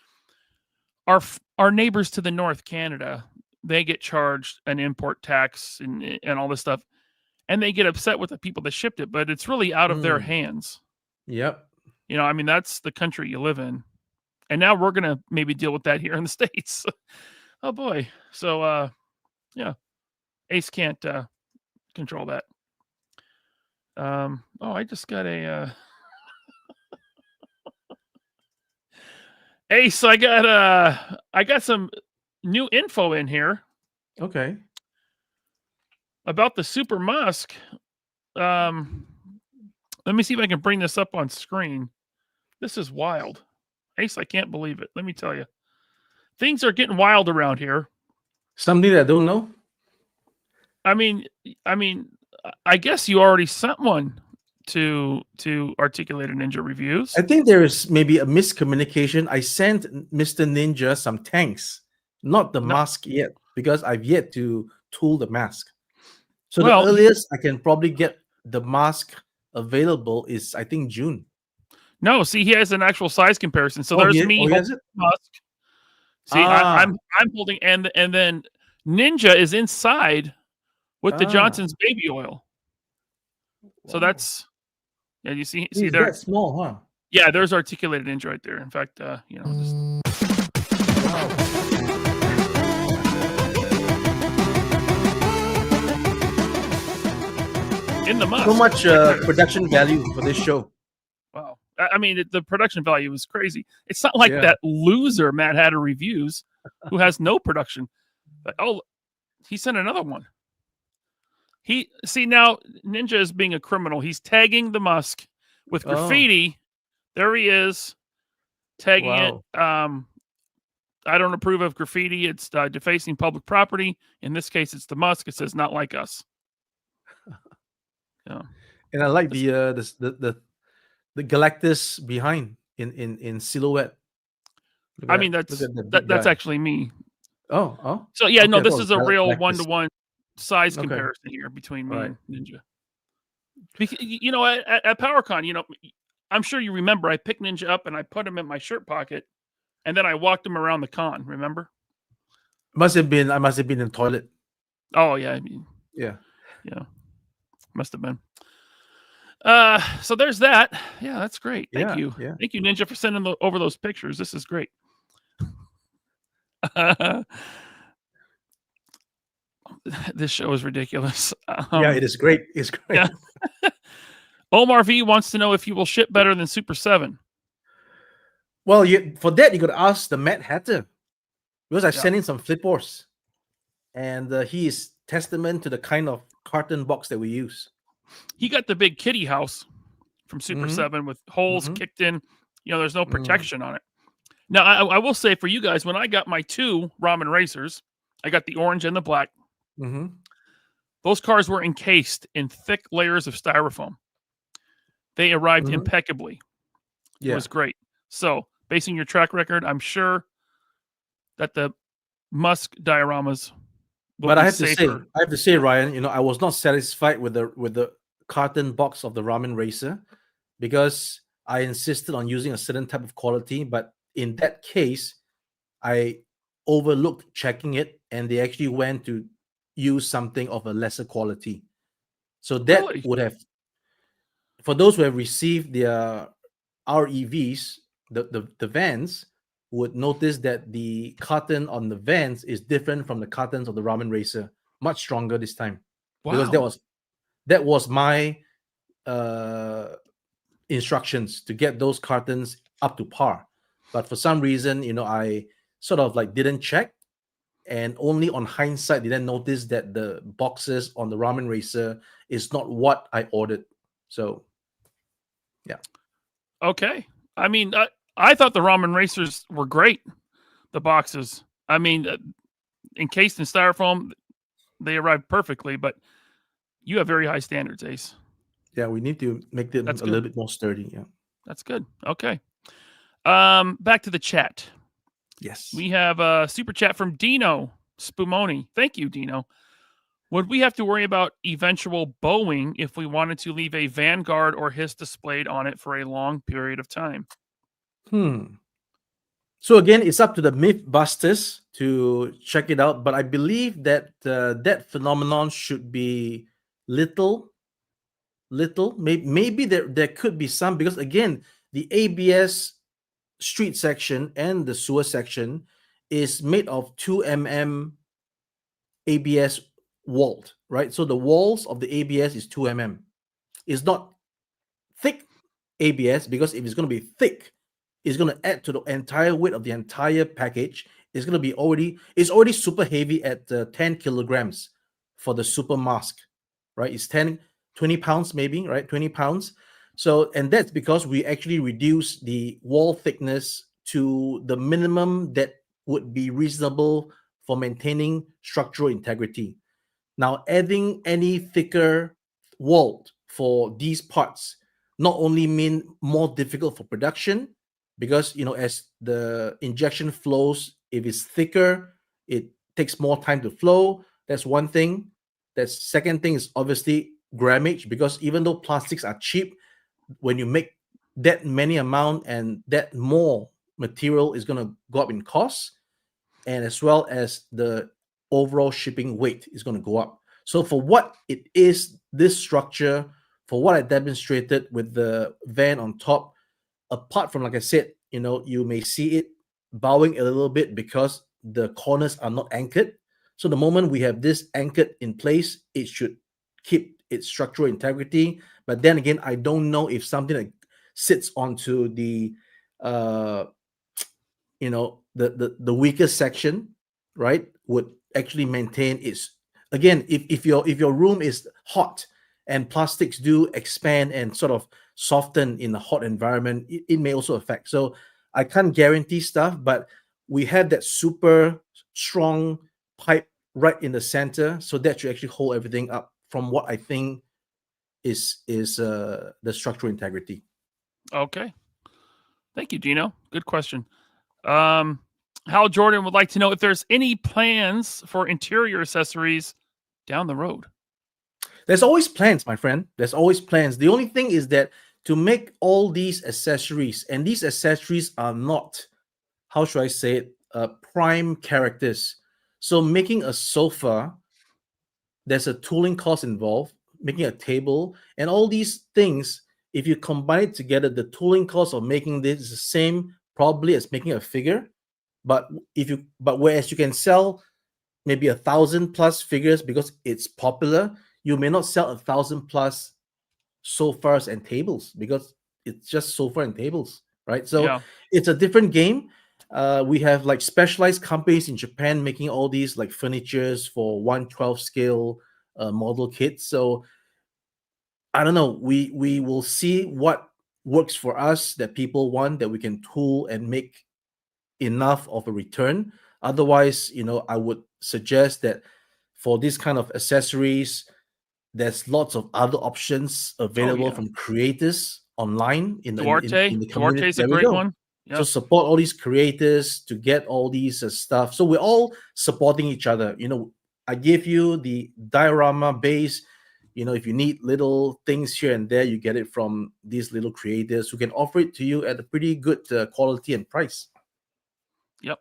Speaker 1: our neighbors to the north, Canada, they get charged an import tax and all this stuff, and they get upset with the people that shipped it, but it's really out of their
Speaker 2: Mm,
Speaker 1: hands.
Speaker 2: Yep.
Speaker 1: You know, I mean, that's the country you live in, and now we're gonna maybe deal with that here in the States. Oh boy, so yeah, Ace can't control that. Oh, I just got a Ace. I got some new info in here
Speaker 2: Okay.
Speaker 1: about the Super Musk. Let me see if I can bring this up on screen. This is wild. Ace, I can't believe it. Let me tell you. Things are getting wild around here.
Speaker 2: Something that I don't know.
Speaker 1: I mean, I guess you already sent one to Articulated Ninja Reviews.
Speaker 2: I think there is maybe a miscommunication. I sent Mr. Ninja some tanks, not the mask yet, because I've yet to tool the mask. So
Speaker 1: Well,
Speaker 2: the earliest I can probably get the mask available is, I think, June.
Speaker 1: No, see, he has an actual size comparison. So
Speaker 2: Oh,
Speaker 1: there's
Speaker 2: he
Speaker 1: me
Speaker 2: has
Speaker 1: holding
Speaker 2: it?
Speaker 1: Musk. See, I'm holding, and then Ninja is inside with the Johnson's baby oil. So that's, yeah, you see
Speaker 2: He's
Speaker 1: there.
Speaker 2: that small, huh?
Speaker 1: Yeah, there's Articulated Ninja right there. In fact, you know, just in the Musk.
Speaker 2: So much production value for this show.
Speaker 1: Wow. I mean, the production value is crazy. It's not like
Speaker 2: Yeah.
Speaker 1: that loser Mad Hatter Reviews who has no production. But, oh, he sent another one. Now Ninja is being a criminal. He's tagging the Musk with graffiti. There he is, tagging it. I don't approve of graffiti. It's defacing public property. In this case, it's the Musk. It says "not like us." Yeah.
Speaker 2: And I like the Galactus behind in silhouette.
Speaker 1: I mean, that's actually me.
Speaker 2: Oh.
Speaker 1: So yeah,
Speaker 2: Okay,
Speaker 1: no,
Speaker 2: I
Speaker 1: this
Speaker 2: thought
Speaker 1: is a
Speaker 2: it was
Speaker 1: real
Speaker 2: Galactus.
Speaker 1: one-to-one size
Speaker 2: Okay.
Speaker 1: comparison here between me
Speaker 2: Right.
Speaker 1: and Ninja. Because, you know, at PowerCon, you know, I'm sure you remember I picked Ninja up and I put him in my shirt pocket, and then I walked him around the con. Remember?
Speaker 2: I must have been in the toilet.
Speaker 1: Oh yeah, I mean,
Speaker 2: Yeah.
Speaker 1: must have been. So there's that. Yeah, that's great. Thank you.
Speaker 2: Yeah.
Speaker 1: Thank you, Ninja, for sending over those pictures. This is great. This show is ridiculous.
Speaker 2: Yeah, it is great. It's great.
Speaker 1: Yeah. Omar V wants to know if you will ship better than Super 7.
Speaker 2: Well, for that, you got to ask the Mad Hatter, because I've sent in some flipboards, and he is testament to the kind of carton box that we use.
Speaker 1: He got the big kitty house from Super 7 with holes kicked in. You know, there's no protection on it. Now, I will say for you guys, when I got my 2 ramen racers, I got the orange and the black. Those cars were encased in thick layers of styrofoam. They arrived impeccably. It was great. So, basing your track record, I'm sure that the M.U.S.K dioramas will
Speaker 2: But
Speaker 1: be
Speaker 2: I have
Speaker 1: safer.
Speaker 2: to say, Ryan, you know, I was not satisfied with the carton box of the ramen racer, because I insisted on using a certain type of quality. But in that case, I overlooked checking it, and they actually went to use something of a lesser quality. So that
Speaker 1: Really?
Speaker 2: would have, for those who have received their REVs, the vans, would notice that the carton on the vans is different from the cartons of the ramen racer, much stronger this time.
Speaker 1: Wow.
Speaker 2: Because that was my instructions to get those cartons up to par. But for some reason, you know, I sort of like didn't check, and only on hindsight did I notice that the boxes on the ramen racer is not what I ordered. So yeah.
Speaker 1: Okay. I mean, I thought the ramen racers were great. The boxes. I mean, encased in styrofoam, they arrived perfectly. But you have very high standards, Ace.
Speaker 2: Yeah, we need to make them a little bit more sturdy. Yeah,
Speaker 1: that's good. Okay. Back to the chat.
Speaker 2: Yes.
Speaker 1: We have a super chat from Dino Spumoni. Thank you, Dino. Would we have to worry about eventual bowing if we wanted to leave a Vanguard or Hiss displayed on it for a long period of time?
Speaker 2: So again, it's up to the Mythbusters to check it out, but I believe that that phenomenon should be little. Maybe there could be some, because again, the ABS street section and the sewer section is made of 2 mm ABS walled, right? So the walls of the ABS is 2 mm. It's not thick ABS, because if it's going to be thick, it's going to add to the entire weight of the entire package. It's going to be it's already super heavy at 10 kilograms for the super mask, right? It's 20 pounds maybe, right? 20 pounds. So, and that's because we actually reduce the wall thickness to the minimum that would be reasonable for maintaining structural integrity. Now, adding any thicker wall for these parts not only mean more difficult for production, because as the injection flows, if it's thicker, it takes more time to flow. That's one thing. The second thing is obviously grammage, because even though plastics are cheap, when you make that many amount and that more material is going to go up in cost, and as well as the overall shipping weight is going to go up. So for what it is, this structure, for what I demonstrated with the van on top, apart from, like I said, you may see it bowing a little bit because the corners are not anchored. So the moment we have this anchored in place, it should keep its structural integrity. But then again, I don't know if something that sits onto the the weakest section, right, would actually maintain its. Again, if your room is hot and plastics do expand and sort of soften in a hot environment, it may also affect. So I can't guarantee stuff, but we have that super strong pipe right in the center, so that should actually hold everything up, from what I think is the structural integrity.
Speaker 1: Okay. Thank you, Dino. Good question. Hal Jordan would like to know if there's any plans for interior accessories down the road.
Speaker 2: There's always plans, my friend. There's always plans. The only thing is that to make all these accessories, and these accessories are not, how should I say it, prime characters. So making a sofa, there's a tooling cost involved, making a table, and all these things, if you combine it together, the tooling cost of making this is the same probably as making a figure. But whereas you can sell maybe 1,000 plus figures because it's popular, you may not sell 1,000 plus sofas and tables because it's just sofa and tables, right? So it's a different game. We have like specialized companies in Japan making all these like furnitures for 1/12 scale model kits. So I don't know. We will see what works for us, that people want, that we can tool and make enough of a return. Otherwise, I would suggest that for this kind of accessories, there's lots of other options available from creators online in the community.
Speaker 1: Duarte's a great one.
Speaker 2: Yep. So support all these creators to get all these stuff. So we're all supporting each other. I give you the diorama base. If you need little things here and there, you get it from these little creators who can offer it to you at a pretty good quality and price.
Speaker 1: Yep.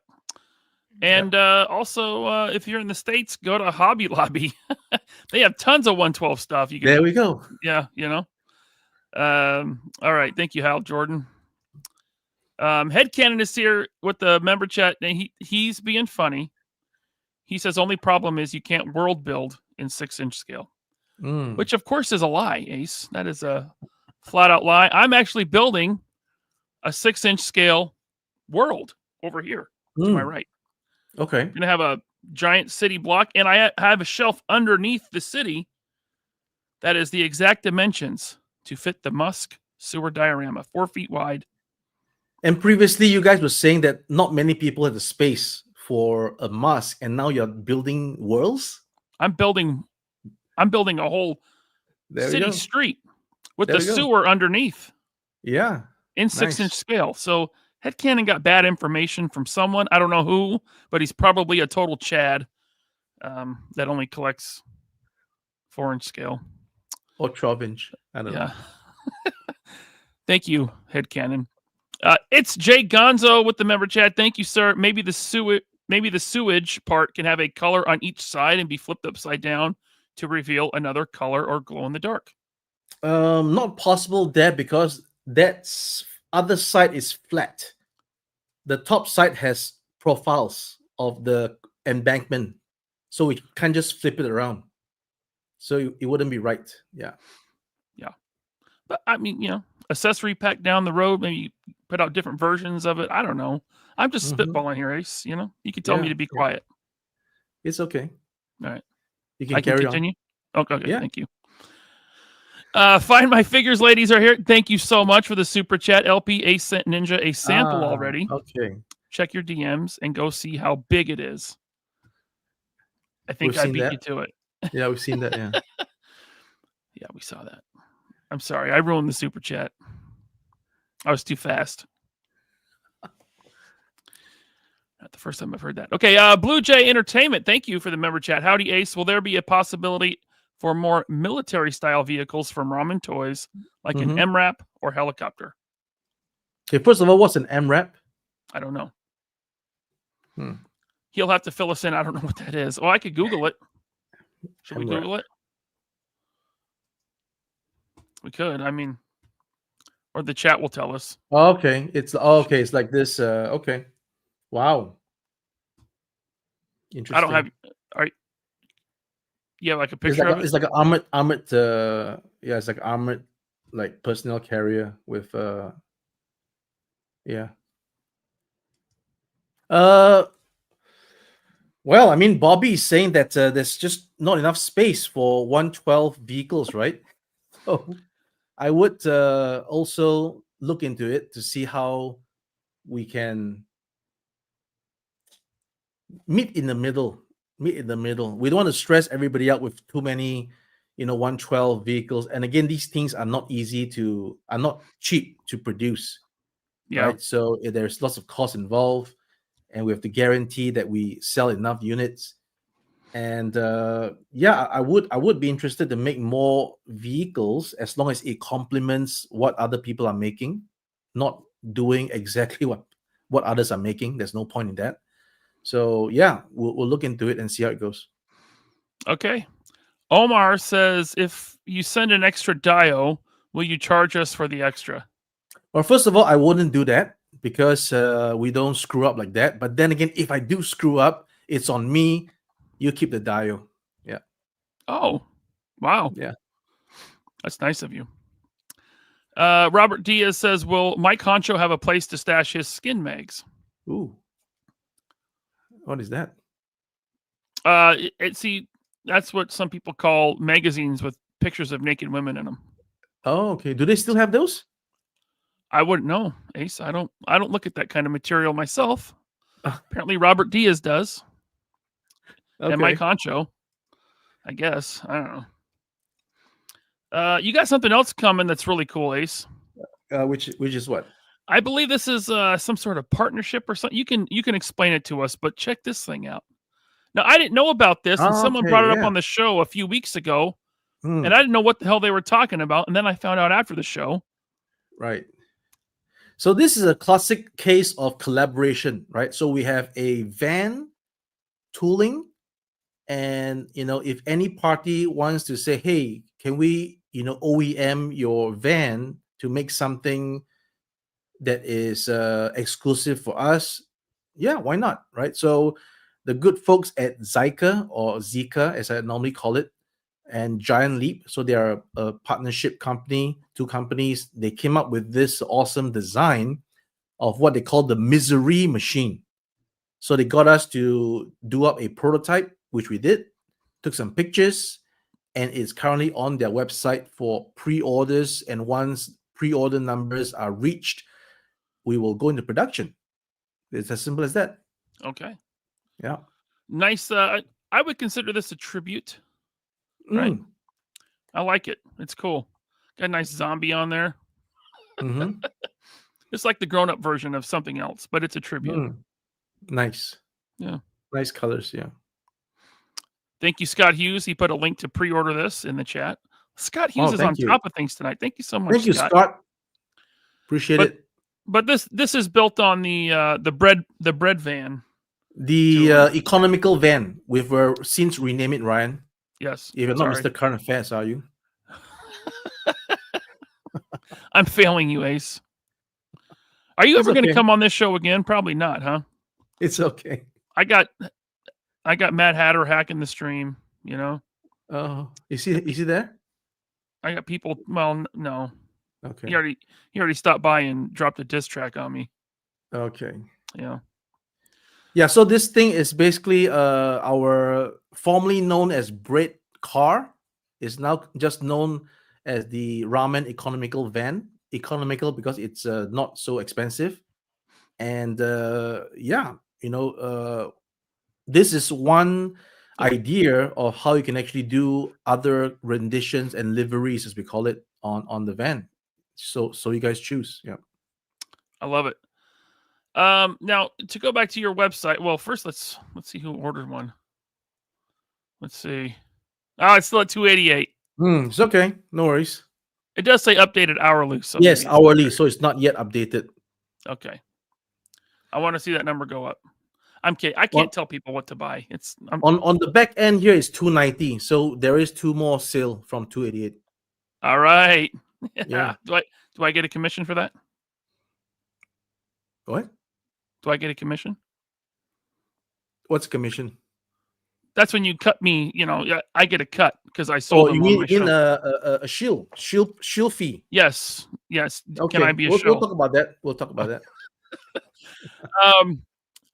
Speaker 1: And also, if you're in the States, go to Hobby Lobby. They have tons of 1/12 stuff.
Speaker 2: There we go.
Speaker 1: Yeah, all right. Thank you, Hal Jordan. Headcanon is here with the member chat, and he's being funny. He says only problem is you can't world build in 6-inch scale, which of course is a lie, Ace. That is a flat out lie. I'm actually building a 6-inch scale world over here to my right.
Speaker 2: Okay.
Speaker 1: I'm going to have a giant city block, and I have a shelf underneath the city that is the exact dimensions to fit the M.U.S.K sewer diorama, 4 feet wide.
Speaker 2: And previously, you guys were saying that not many people have the space for a M.U.S.K, and now you're building worlds?
Speaker 1: I'm building a whole city street with the sewer underneath.
Speaker 2: Yeah.
Speaker 1: In 6-inch scale. So Headcanon got bad information from someone. I don't know who, but he's probably a total Chad that only collects 4-inch scale.
Speaker 2: Or 12-inch. I don't know.
Speaker 1: Yeah. Thank you, Headcanon. It's Jay Gonzo with the member chat. Thank you, sir. Maybe the sewage part can have a color on each side and be flipped upside down to reveal another color or glow in the dark.
Speaker 2: Not possible there because that other side is flat. The top side has profiles of the embankment, so we can't just flip it around. So it wouldn't be right. Yeah.
Speaker 1: But I mean, accessory pack down the road, maybe put out different versions of it. I don't know. I'm just spitballing here, Ace. You can tell me to be quiet.
Speaker 2: It's okay.
Speaker 1: All right.
Speaker 2: You can carry
Speaker 1: continue. Okay.
Speaker 2: Yeah.
Speaker 1: Thank you. Find My Figures ladies are here. Thank you so much for the super chat. LP, Ace sent Ninja a sample already.
Speaker 2: Okay.
Speaker 1: Check your DMs and go see how big it is. I think I beat you to it.
Speaker 2: Yeah, we've seen that. Yeah.
Speaker 1: Yeah, we saw that. I'm sorry. I ruined the super chat. I was too fast. Not the first time I've heard that. Okay, Blue Jay Entertainment. Thank you for the member chat. Howdy, Ace. Will there be a possibility for more military-style vehicles from Ramen Toys, like an MRAP or helicopter?
Speaker 2: Okay, first of all, what's an MRAP?
Speaker 1: I don't know. He'll have to fill us in. I don't know what that is. Oh, I could Google it. Should we Google it? We could. I mean, or the chat will tell us.
Speaker 2: Okay, it's like this. Okay, wow, interesting.
Speaker 1: I don't have. All right. Yeah, like a picture of it.
Speaker 2: It's like an armored. Yeah, it's like armored, like personnel carrier with. Yeah. Well, I mean, Bobby is saying that there's just not enough space for 112 vehicles, right? So I would also look into it to see how we can meet in the middle. We don't want to stress everybody out with too many, 112 vehicles. And again, these things are not cheap to produce.
Speaker 1: Yeah.
Speaker 2: Right. So there's lots of cost involved, and we have to guarantee that we sell enough units. And I would be interested to make more vehicles as long as it complements what other people are making, not doing exactly what others are making. There's no point in that. So yeah, we'll look into it and see how it goes.
Speaker 1: Okay. Omar says, if you send an extra dio, will you charge us for the extra?
Speaker 2: Well, first of all, I wouldn't do that because we don't screw up like that. But then again, if I do screw up, it's on me. You keep the dio. Yeah.
Speaker 1: Oh, wow.
Speaker 2: Yeah.
Speaker 1: That's nice of you. Robert Diaz says, will Mike Honcho have a place to stash his skin mags?
Speaker 2: Ooh. What is that?
Speaker 1: See, that's what some people call magazines with pictures of naked women in them.
Speaker 2: Oh, okay. Do they still have those?
Speaker 1: I wouldn't know, Ace. I don't look at that kind of material myself. Apparently Robert Diaz does.
Speaker 2: Okay.
Speaker 1: And Mike Honcho, I guess. I don't know. You got something else coming that's really cool, Ace.
Speaker 2: Which is what?
Speaker 1: I believe this is some sort of partnership or something. You can explain it to us, but check this thing out. Now, I didn't know about this, and someone brought it up on the show a few weeks ago, and I didn't know what the hell they were talking about, and then I found out after the show.
Speaker 2: Right. So this is a classic case of collaboration, right? So we have a van tooling, and if any party wants to say, hey, can we OEM your van to make something that is exclusive for us? Yeah, why not, right? So the good folks at Zyka, or Zika as I normally call it, and Giant Leap, so they are a partnership company, two companies. They came up with this awesome design of what they call the misery machine. So they got us to do up a prototype, which we did, took some pictures, and it's currently on their website for pre-orders. And once pre-order numbers are reached, we will go into production. It's as simple as that.
Speaker 1: Okay.
Speaker 2: Yeah.
Speaker 1: Nice. I would consider this a tribute. Right. I like it. It's cool. Got a nice zombie on there. It's like the grown-up version of something else, but it's a tribute.
Speaker 2: Mm, nice.
Speaker 1: Yeah.
Speaker 2: Nice colors. Yeah.
Speaker 1: Thank you, Scott Hughes. He put a link to pre-order this in the chat. Scott Hughes
Speaker 2: Oh,
Speaker 1: is on
Speaker 2: thank you.
Speaker 1: top of things tonight. Thank you so much,
Speaker 2: Thank you,
Speaker 1: Scott.
Speaker 2: Scott. Appreciate
Speaker 1: But
Speaker 2: it.
Speaker 1: but this is built on the bread van.
Speaker 2: The economical van. We've since rename it, Ryan.
Speaker 1: Yes.
Speaker 2: You're not
Speaker 1: Sorry.
Speaker 2: Mr. Current Affairs, are you?
Speaker 1: I'm failing you, Ace. Are you
Speaker 2: It's
Speaker 1: ever going to
Speaker 2: okay.
Speaker 1: come on this show again? Probably not, huh?
Speaker 2: It's okay.
Speaker 1: I got Mad Hatter hacking the stream, you know.
Speaker 2: Oh, is he there?
Speaker 1: I got people. Well, no,
Speaker 2: Okay.
Speaker 1: he already stopped by and dropped a diss track on me.
Speaker 2: Okay.
Speaker 1: Yeah.
Speaker 2: Yeah. So this thing is basically our formerly known as bread car is now just known as the ramen economical van. Economical because it's not so expensive, and yeah, this is one idea of how you can actually do other renditions and liveries, as we call it, on the van. So you guys choose. Yeah.
Speaker 1: I love it. Now to go back to your website. Well, first let's see who ordered one. Let's see. Oh, it's still at 288.
Speaker 2: It's okay. No worries.
Speaker 1: It does say updated hourly. So
Speaker 2: Yes,
Speaker 1: maybe it's
Speaker 2: hourly.
Speaker 1: better.
Speaker 2: So it's not yet updated.
Speaker 1: Okay. I want to see that number go up. I can't
Speaker 2: Well-
Speaker 1: tell people what to buy. It's
Speaker 2: On the back end here is 290. So there is two more sale from 288.
Speaker 1: all right.
Speaker 2: Yeah.
Speaker 1: Do I get a commission for that?
Speaker 2: What?
Speaker 1: Do I get a commission?
Speaker 2: What's commission?
Speaker 1: That's when you cut me. I get a cut because I sold
Speaker 2: Oh,
Speaker 1: them
Speaker 2: you
Speaker 1: on my
Speaker 2: mean
Speaker 1: show.
Speaker 2: a shield fee?
Speaker 1: Yes.
Speaker 2: Okay.
Speaker 1: Can I be a
Speaker 2: we'll
Speaker 1: show?
Speaker 2: talk about that. We'll talk about that.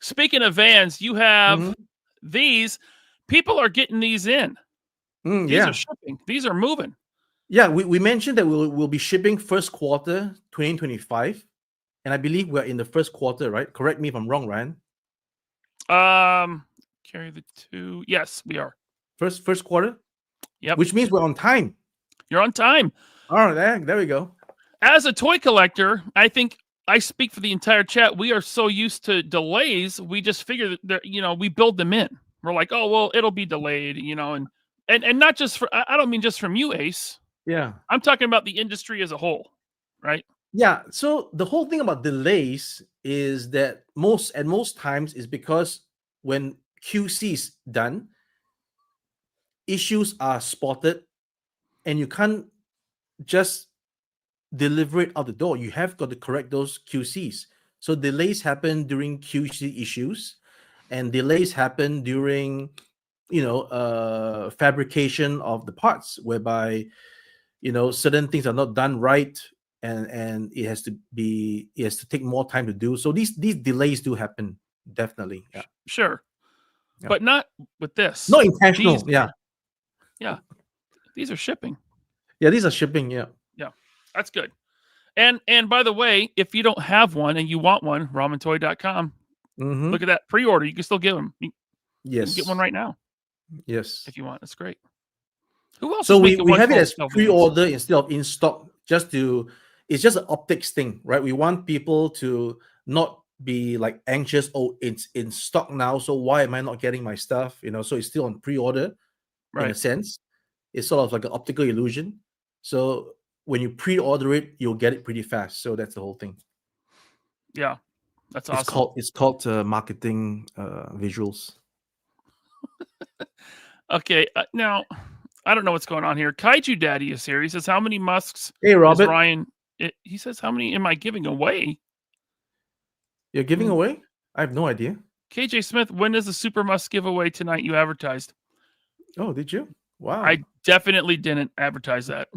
Speaker 1: Speaking of vans, you have
Speaker 2: Mhm.
Speaker 1: these. People are getting these in. These
Speaker 2: Yeah.
Speaker 1: are shipping. These are moving.
Speaker 2: Yeah, we mentioned that we'll be shipping first quarter 2025, and I believe we're in the first quarter, right? Correct me if I'm wrong, Ryan.
Speaker 1: Carry the two. Yes, we are.
Speaker 2: First quarter.
Speaker 1: Yep.
Speaker 2: Which means we're on time.
Speaker 1: You're on time.
Speaker 2: All right, there we go.
Speaker 1: As a toy collector, I think I speak for the entire chat. We are so used to delays, we just figure that we build them in. We're like, oh well, it'll be delayed, and not just for. I don't mean just from you, Ace.
Speaker 2: Yeah.
Speaker 1: I'm talking about the industry as a whole, right?
Speaker 2: Yeah. So the whole thing about delays is that most times is because when QC is done, issues are spotted, and you can't just deliver it out the door. You have got to correct those QCs. So delays happen during QC issues, and delays happen during fabrication of the parts, whereby certain things are not done right, and it has to take more time to do. So these delays do happen, definitely. Yeah.
Speaker 1: Sure.
Speaker 2: Yeah.
Speaker 1: But not with this.
Speaker 2: Not intentional.
Speaker 1: These-
Speaker 2: Yeah.
Speaker 1: These are shipping.
Speaker 2: Yeah, these are shipping. Yeah.
Speaker 1: That's good. And by the way, if you don't have one and you want one, ramentoy.com,
Speaker 2: Mhm.
Speaker 1: look at that pre-order. You can still get them. You
Speaker 2: Yes.
Speaker 1: can get one right now
Speaker 2: Yes.
Speaker 1: if you want. That's great. Who else?
Speaker 2: So
Speaker 1: is
Speaker 2: we
Speaker 1: making
Speaker 2: have it
Speaker 1: called
Speaker 2: as
Speaker 1: Stealth Vans?
Speaker 2: pre-order instead of in stock, it's just an optics thing, right? We want people to not be like anxious. Oh, it's in stock now, so why am I not getting my stuff? So it's still on pre-order in a
Speaker 1: Right.
Speaker 2: sense. It's sort of like an optical illusion. So when you pre-order it, you'll get it pretty fast. So that's the whole thing.
Speaker 1: Yeah. That's awesome.
Speaker 2: It's called marketing visuals.
Speaker 1: Okay. Now, I don't know what's going on here. Kaiju Daddy is here. He says, how many musks
Speaker 2: Hey,
Speaker 1: is
Speaker 2: Robert,
Speaker 1: Ryan? He says, how many am I giving away?
Speaker 2: you're giving away? I have no idea.
Speaker 1: KJ Smith, when is the Super Musk giveaway tonight you advertised?
Speaker 2: Oh, did you? Wow.
Speaker 1: I definitely didn't advertise that.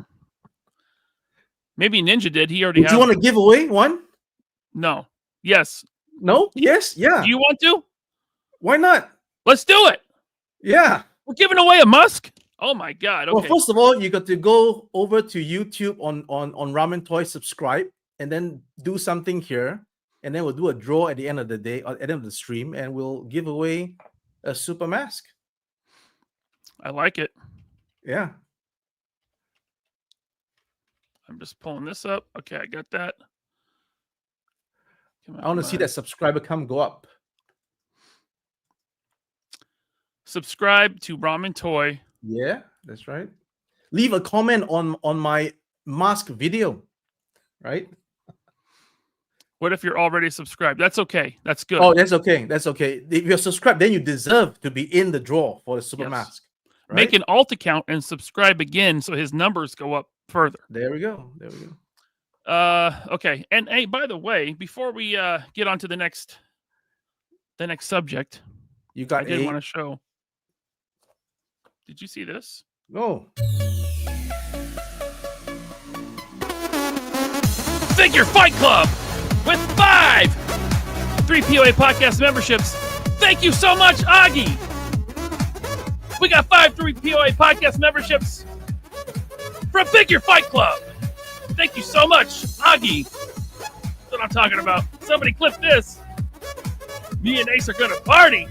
Speaker 1: Maybe Ninja did. He already
Speaker 2: Would
Speaker 1: has.
Speaker 2: you want to give away one?
Speaker 1: No. Yes.
Speaker 2: No? Yes? Yeah.
Speaker 1: Do you want to?
Speaker 2: Why not?
Speaker 1: Let's do it.
Speaker 2: Yeah.
Speaker 1: We're giving away a Musk. Oh my God. Okay.
Speaker 2: Well, first of all, you got to go over to YouTube on Ramen Toy, subscribe, and then do something here, and then we'll do a draw at the end of the day, at the end of the stream, and we'll give away a Super Mask.
Speaker 1: I like it.
Speaker 2: Yeah.
Speaker 1: I'm just pulling this up. Okay, I got that.
Speaker 2: I want to see that subscriber count go up.
Speaker 1: Subscribe to Ramen Toy.
Speaker 2: Yeah, that's right. Leave a comment on my mask video, right?
Speaker 1: What if you're already subscribed? That's okay. That's good.
Speaker 2: Oh, that's okay. That's okay. If you're subscribed, then you deserve to be in the draw for the super
Speaker 1: Yes.
Speaker 2: mask. Right?
Speaker 1: Make an alt account and subscribe again so his numbers go up further.
Speaker 2: There we go. There we go.
Speaker 1: Okay. And hey, by the way, before we get on to the next subject,
Speaker 2: You got
Speaker 1: I did want to show. Did you see this?
Speaker 2: Oh,
Speaker 1: Figure Fight Club with 5 3POA podcast memberships. Thank you so much, Augie. We got 5 3POA podcast memberships from Figure Fight Club. Thank you so much, Augie. That's what I'm talking about. Somebody clip this. Me and Ace are gonna party.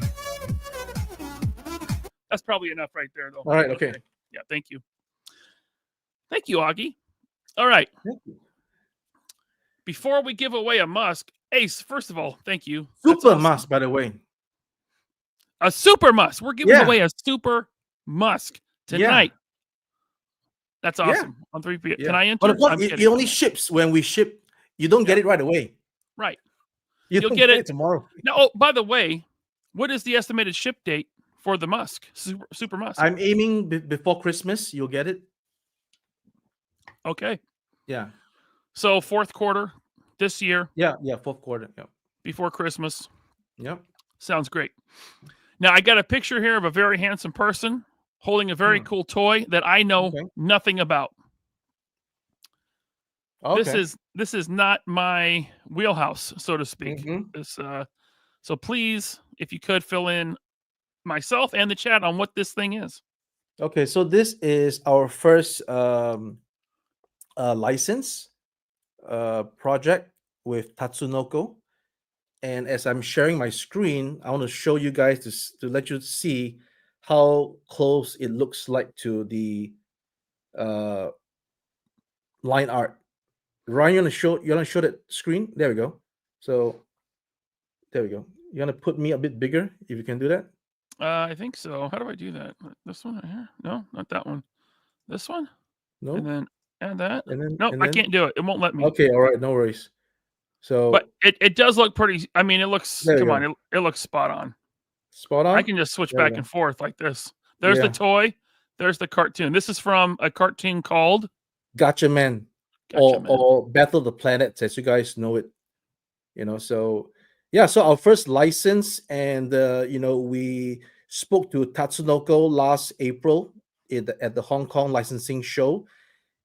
Speaker 1: That's probably enough right there, though.
Speaker 2: all right. Okay.
Speaker 1: Yeah, thank you. Thank you, Augie. All right.
Speaker 2: Thank you.
Speaker 1: Before we give away a Musk, Ace, first of all, thank you. That's
Speaker 2: Super
Speaker 1: awesome.
Speaker 2: mask, by the way.
Speaker 1: A super Musk. We're giving away a super Musk tonight. That's awesome. On 3 p.m. Can I enter?
Speaker 2: But of course, it only ships when we ship. You don't get it right away.
Speaker 1: Right.
Speaker 2: You'll
Speaker 1: get it
Speaker 2: tomorrow.
Speaker 1: Now, oh, by the way, what is the estimated ship date for the Musk? Super Musk.
Speaker 2: I'm aiming before Christmas. You'll get it.
Speaker 1: Okay.
Speaker 2: Yeah.
Speaker 1: So fourth quarter this year.
Speaker 2: Yeah. Fourth quarter. Yeah.
Speaker 1: Before Christmas.
Speaker 2: Yep.
Speaker 1: Sounds great. Now, I got a picture here of a very handsome person holding a very cool toy that I know nothing about.
Speaker 2: Okay.
Speaker 1: This is not my wheelhouse, so to speak. So please, if you could fill in myself and the chat on what this thing is.
Speaker 2: Okay, so this is our first license project with Tatsunoko. And as I'm sharing my screen, I want to show you guys to let you see how close it looks like to the line art. Ryan, you want to show that screen? There we go. So there we go. You want to put me a bit bigger if you can do that?
Speaker 1: I think so. How do I do that? This one right here? No, not that one. This one?
Speaker 2: No.
Speaker 1: And then add that.
Speaker 2: And then
Speaker 1: no, I can't do it. It won't let me.
Speaker 2: Okay, all right, no worries. So,
Speaker 1: but it does look pretty. I mean, it looks. Come on, it looks spot on.
Speaker 2: Spot on.
Speaker 1: I can just switch back and forth like this. There's the toy. There's the cartoon. This is from a cartoon called
Speaker 2: Gatchaman, or Battle of the Planets, as you guys know it. So yeah. So our first license, and we spoke to Tatsunoko last April at the Hong Kong licensing show,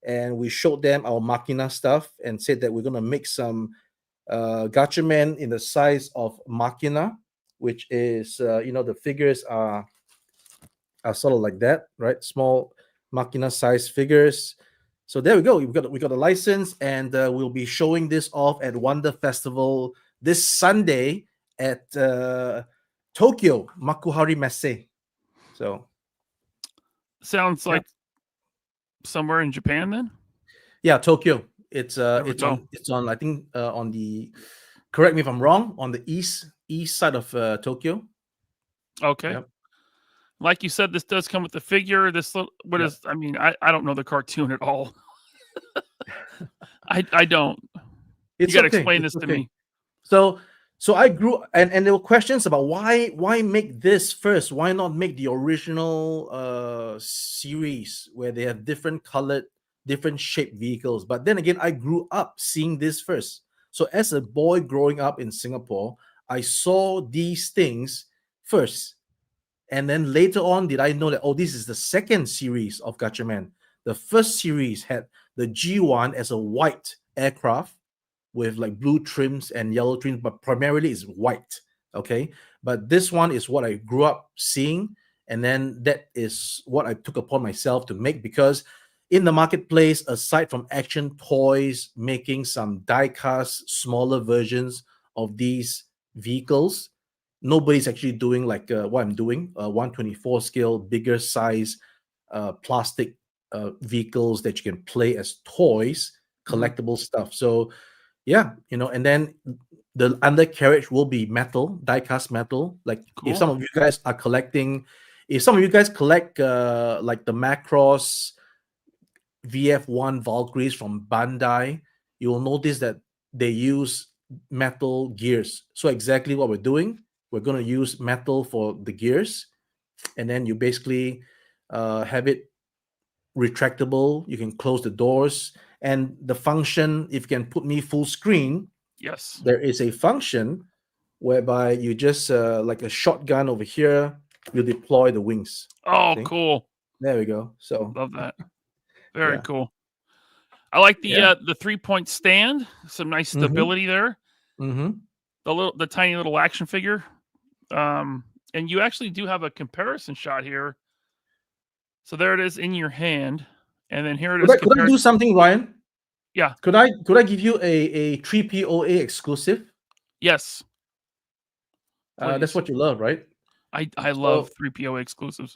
Speaker 2: and we showed them our Machina stuff and said that we're gonna make some Gatchaman in the size of Machina, which is the figures are sort of like that, right? Small Machina size figures. So there we go. We got a license, and we'll be showing this off at Wonder Festival this Sunday at Tokyo Makuhari Messe. So
Speaker 1: sounds like somewhere in Japan then.
Speaker 2: Yeah, Tokyo. It's on I think on the, correct me if I'm wrong, on the east side of Tokyo.
Speaker 1: Okay. Yep. Like you said, this does come with the figure. This is? I mean, I don't know the cartoon at all. I don't. You got to explain this to me.
Speaker 2: So I grew, and there were questions about why make this first? Why not make the original series where they have different colored, different shaped vehicles? But then again, I grew up seeing this first. So as a boy growing up in Singapore, I saw these things first. And then later on, did I know that, this is the second series of Gatchaman. The first series had the G1 as a white aircraft with like blue trims and yellow trims, but primarily is white, okay? But this one is what I grew up seeing, and then that is what I took upon myself to make, because in the marketplace, aside from action toys, making some die-cast, smaller versions of these vehicles, nobody's actually doing like what I'm doing, 1/24 scale, bigger size plastic vehicles that you can play as toys, collectible stuff. So yeah, and then the undercarriage will be metal, die-cast metal. Like
Speaker 1: Cool.
Speaker 2: if some of you guys are collecting, if some of you guys collect like the Macross VF1 Valkyries from Bandai, you will notice that they use metal gears. So exactly what we're doing, we're going to use metal for the gears, and then you basically have it retractable. You can close the doors, and the function, if you can put me full screen,
Speaker 1: Yes.
Speaker 2: there is a function whereby you just like a shotgun over here, you deploy the wings.
Speaker 1: Oh,
Speaker 2: See?
Speaker 1: cool.
Speaker 2: There we go. So
Speaker 1: Love that. Very
Speaker 2: Yeah.
Speaker 1: cool. I like the
Speaker 2: Yeah.
Speaker 1: the 3-point stand. Some nice stability there.
Speaker 2: Mm-hmm.
Speaker 1: The tiny little action figure. And you actually do have a comparison shot here. So there it is in your hand, and then here it is.
Speaker 2: Could I do something, Ryan?
Speaker 1: Yeah.
Speaker 2: Could I give you a 3POA exclusive?
Speaker 1: Yes.
Speaker 2: That's
Speaker 1: Please.
Speaker 2: what you love, right?
Speaker 1: I love 3PO exclusives.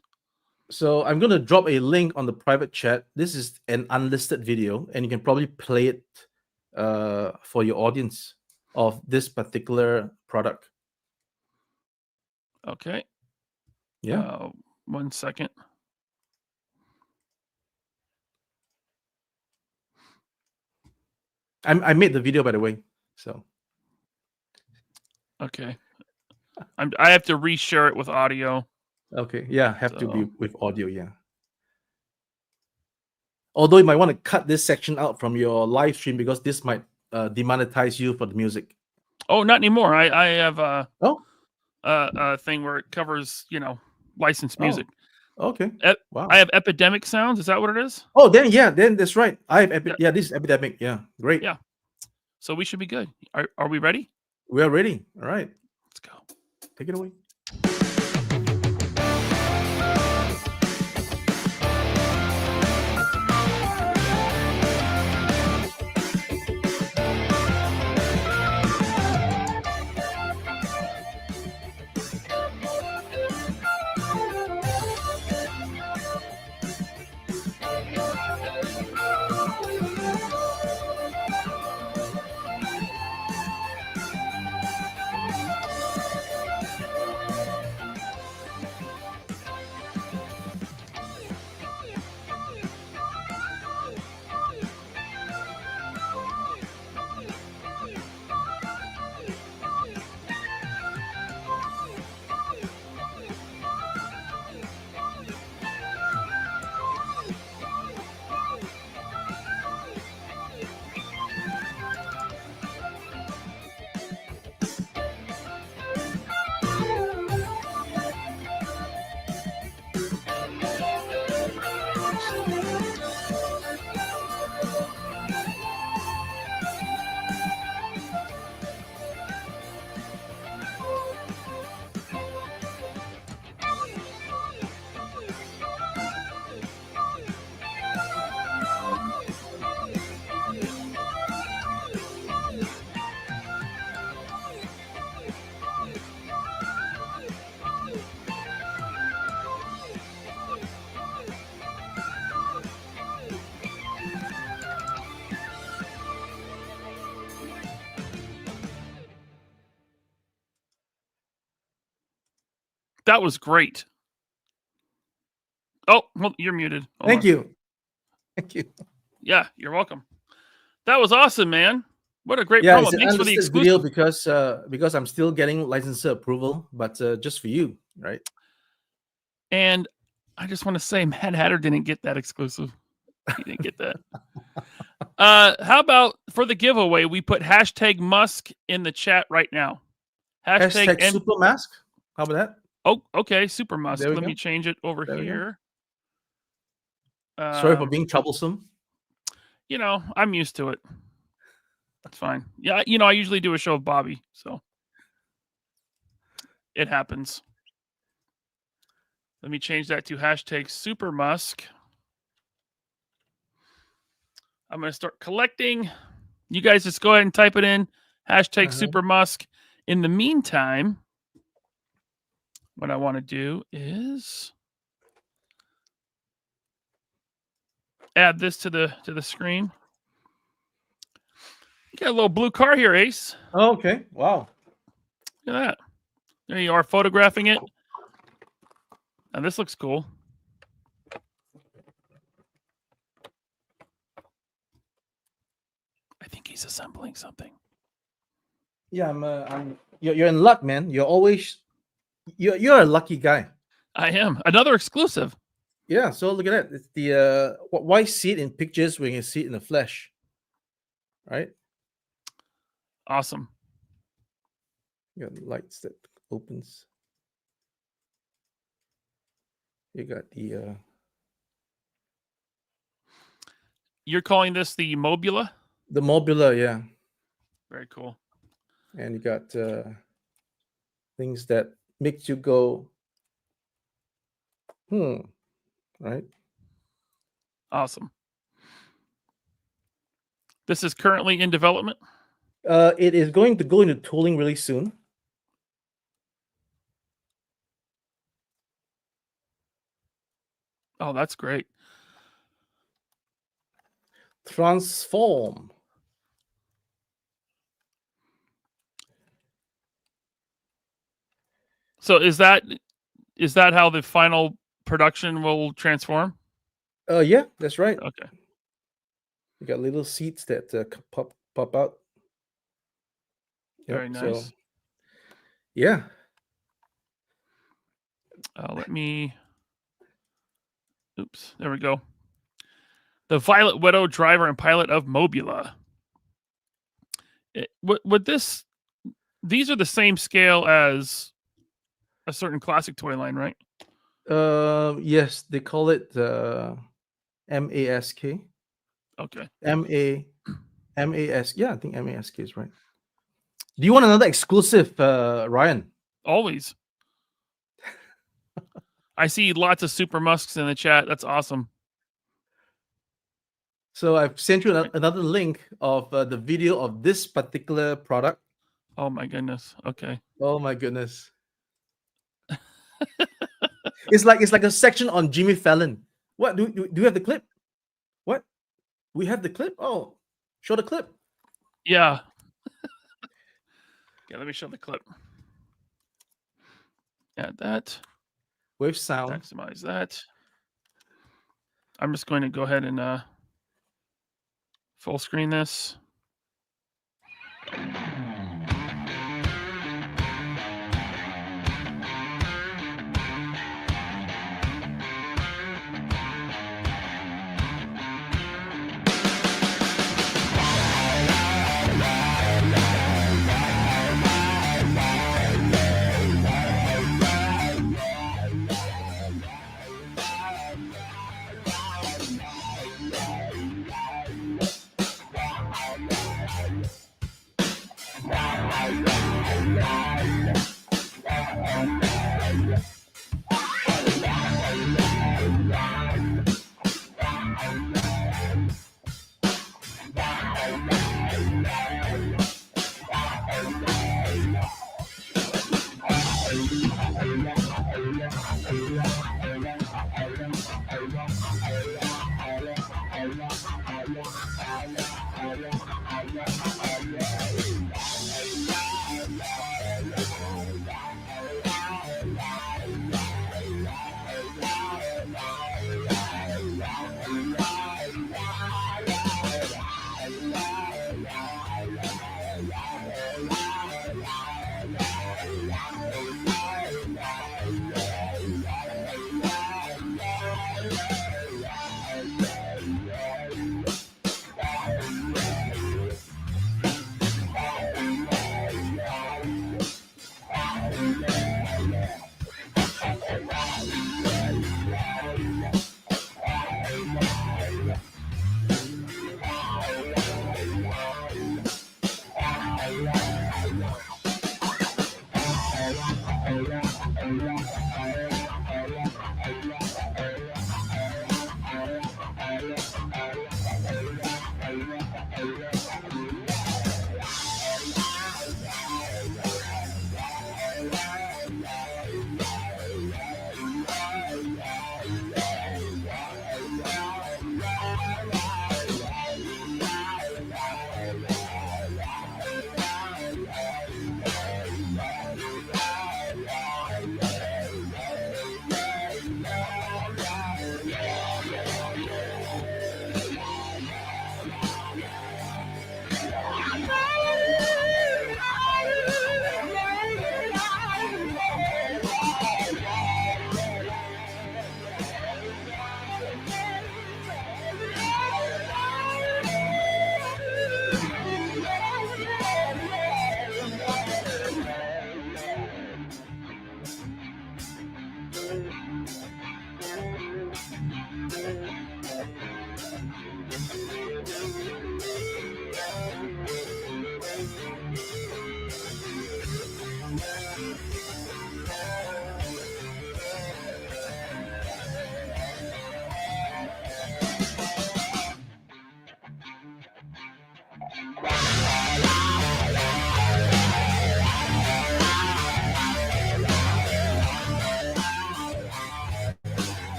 Speaker 2: So I'm going to drop a link on the private chat. This is an unlisted video, and you can probably play it for your audience of this particular product.
Speaker 1: Okay.
Speaker 2: Yeah.
Speaker 1: 1 second.
Speaker 2: I made the video, by the way. So
Speaker 1: Okay. I have to reshare it with audio.
Speaker 2: okay, yeah, have to be
Speaker 1: So-
Speaker 2: with audio, yeah. Although you might want to cut this section out from your live stream because this might demonetize you for the music.
Speaker 1: Oh, not anymore. I have
Speaker 2: Oh,
Speaker 1: a thing where it covers, licensed music.
Speaker 2: okay. Wow.
Speaker 1: I have epidemic sounds. Is that what it is?
Speaker 2: Oh, then that's right. I have this is epidemic. Yeah, great.
Speaker 1: Yeah. So we should be good. Are we ready?
Speaker 2: We are ready. All right,
Speaker 1: Let's go.
Speaker 2: take it away.
Speaker 1: That was great. Oh, well, you're muted. Hold
Speaker 2: Thank
Speaker 1: on.
Speaker 2: you. Thank you.
Speaker 1: Yeah, you're welcome. That was awesome, man. What a great
Speaker 2: Yeah,
Speaker 1: promo.
Speaker 2: it's an
Speaker 1: Thanks for the
Speaker 2: unlisted video
Speaker 1: exclusive.
Speaker 2: because I'm still getting licensor approval, but just for you, right?
Speaker 1: And I just want to say, Mad Hatter didn't get that exclusive. He didn't get that. How about for the giveaway, we put hashtag Musk in the chat right now.
Speaker 2: Hashtag Super Mask. How about that?
Speaker 1: Oh, okay. Super Musk.
Speaker 2: There we
Speaker 1: Let
Speaker 2: go.
Speaker 1: me change it over
Speaker 2: There we go.
Speaker 1: here.
Speaker 2: Sorry for being troublesome.
Speaker 1: I'm used to it. That's fine. Yeah, I usually do a show with Bobby, so it happens. Let me change that to hashtag Super Musk. I'm going to start collecting. You guys just go ahead and type it in. Hashtag Super Musk. In the meantime, what I want to do is add this to the screen. You got a little blue car here, Ace.
Speaker 2: Oh, okay. Wow.
Speaker 1: Look at that. There you are photographing it. And this looks cool. I think he's assembling something.
Speaker 2: Yeah, you're in luck, man. You're a lucky guy.
Speaker 1: I am. Another exclusive.
Speaker 2: Yeah, so look at that. It's the why see it in pictures when you see it in the flesh? Right?
Speaker 1: Awesome.
Speaker 2: You got lights that opens. You got the
Speaker 1: You're calling this the Mobula?
Speaker 2: Mobula, yeah.
Speaker 1: Very cool.
Speaker 2: And you got things that makes you go, right?
Speaker 1: Awesome. This is currently in development.
Speaker 2: It is going to go into tooling really soon.
Speaker 1: Oh, that's great.
Speaker 2: Transform.
Speaker 1: So is that how the final production will transform?
Speaker 2: Yeah, that's right.
Speaker 1: Okay.
Speaker 2: You got little seats that pop out.
Speaker 1: Very nice.
Speaker 2: So, yeah.
Speaker 1: Let me. Oops. There we go. The Violet Widow, driver and pilot of Mobula. Would this? These are the same scale as a certain classic toy line, right?
Speaker 2: Yes, they call it M.A.S.K.
Speaker 1: Okay.
Speaker 2: M.A.S. Yeah, I think M.A.S.K. is right. Do you want another exclusive, Ryan?
Speaker 1: Always. I see lots of super musks in the chat. That's awesome.
Speaker 2: So I've sent you another link of the video of this particular product.
Speaker 1: Oh my goodness. Okay.
Speaker 2: Oh my goodness. It's like a section on Jimmy Fallon. What do you have the clip? What? We have the clip? Oh, show the clip.
Speaker 1: Yeah. Yeah, let me show the clip. Add that.
Speaker 2: With sound.
Speaker 1: Maximize that. I'm just going to go ahead and full screen this.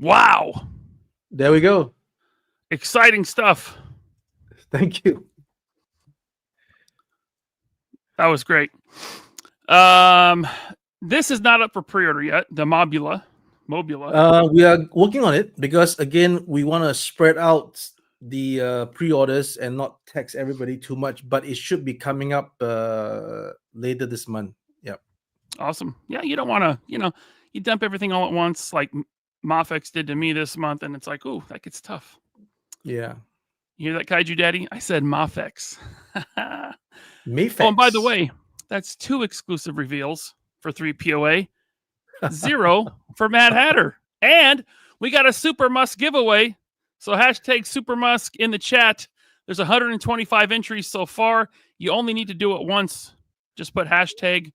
Speaker 1: Wow.
Speaker 2: There we go.
Speaker 1: Exciting stuff.
Speaker 2: Thank you.
Speaker 1: That was great. This is not up for pre-order yet. The Mobula.
Speaker 2: We are working on it because again, we want to spread out the pre-orders and not tax everybody too much. But it should be coming up later this month. Yeah.
Speaker 1: Awesome. Yeah, you don't want to, you dump everything all at once like Mafex did to me this month, and it's like, ooh, that gets tough.
Speaker 2: Yeah.
Speaker 1: You hear that, Kaiju Daddy? I said Mafex.
Speaker 2: Mafex.
Speaker 1: Oh, and by the way, that's 2 exclusive reveals for 3POA, 0 for Mad Hatter. And we got a Super Musk giveaway. So hashtag Super Musk in the chat. There's 125 entries so far. You only need to do it once. Just put hashtag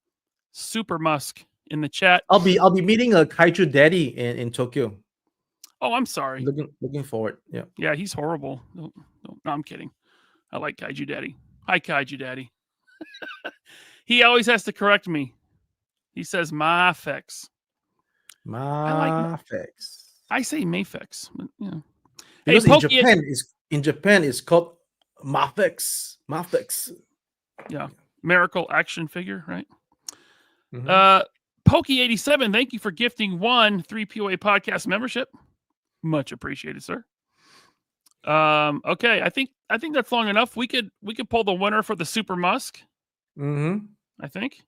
Speaker 1: Super Musk in the chat.
Speaker 2: I'll be meeting a Kaiju Daddy in Tokyo.
Speaker 1: Oh, I'm sorry.
Speaker 2: Looking forward. Yeah.
Speaker 1: Yeah, he's horrible. No, I'm kidding. I like Kaiju Daddy. Hi, Kaiju Daddy. He always has to correct me. He says Mafex.
Speaker 2: Mafex.
Speaker 1: I say Mafex. But,
Speaker 2: Because
Speaker 1: hey,
Speaker 2: in Japan it's called Mafex. Mafex.
Speaker 1: Yeah. Miracle action figure, right?
Speaker 2: Mhm.
Speaker 1: Pokey87, thank you for gifting 1 3POA podcast membership. Much appreciated, sir. Okay, I think that's long enough. We could pull the winner for the Super Musk.
Speaker 2: Mm-hmm.
Speaker 1: I think.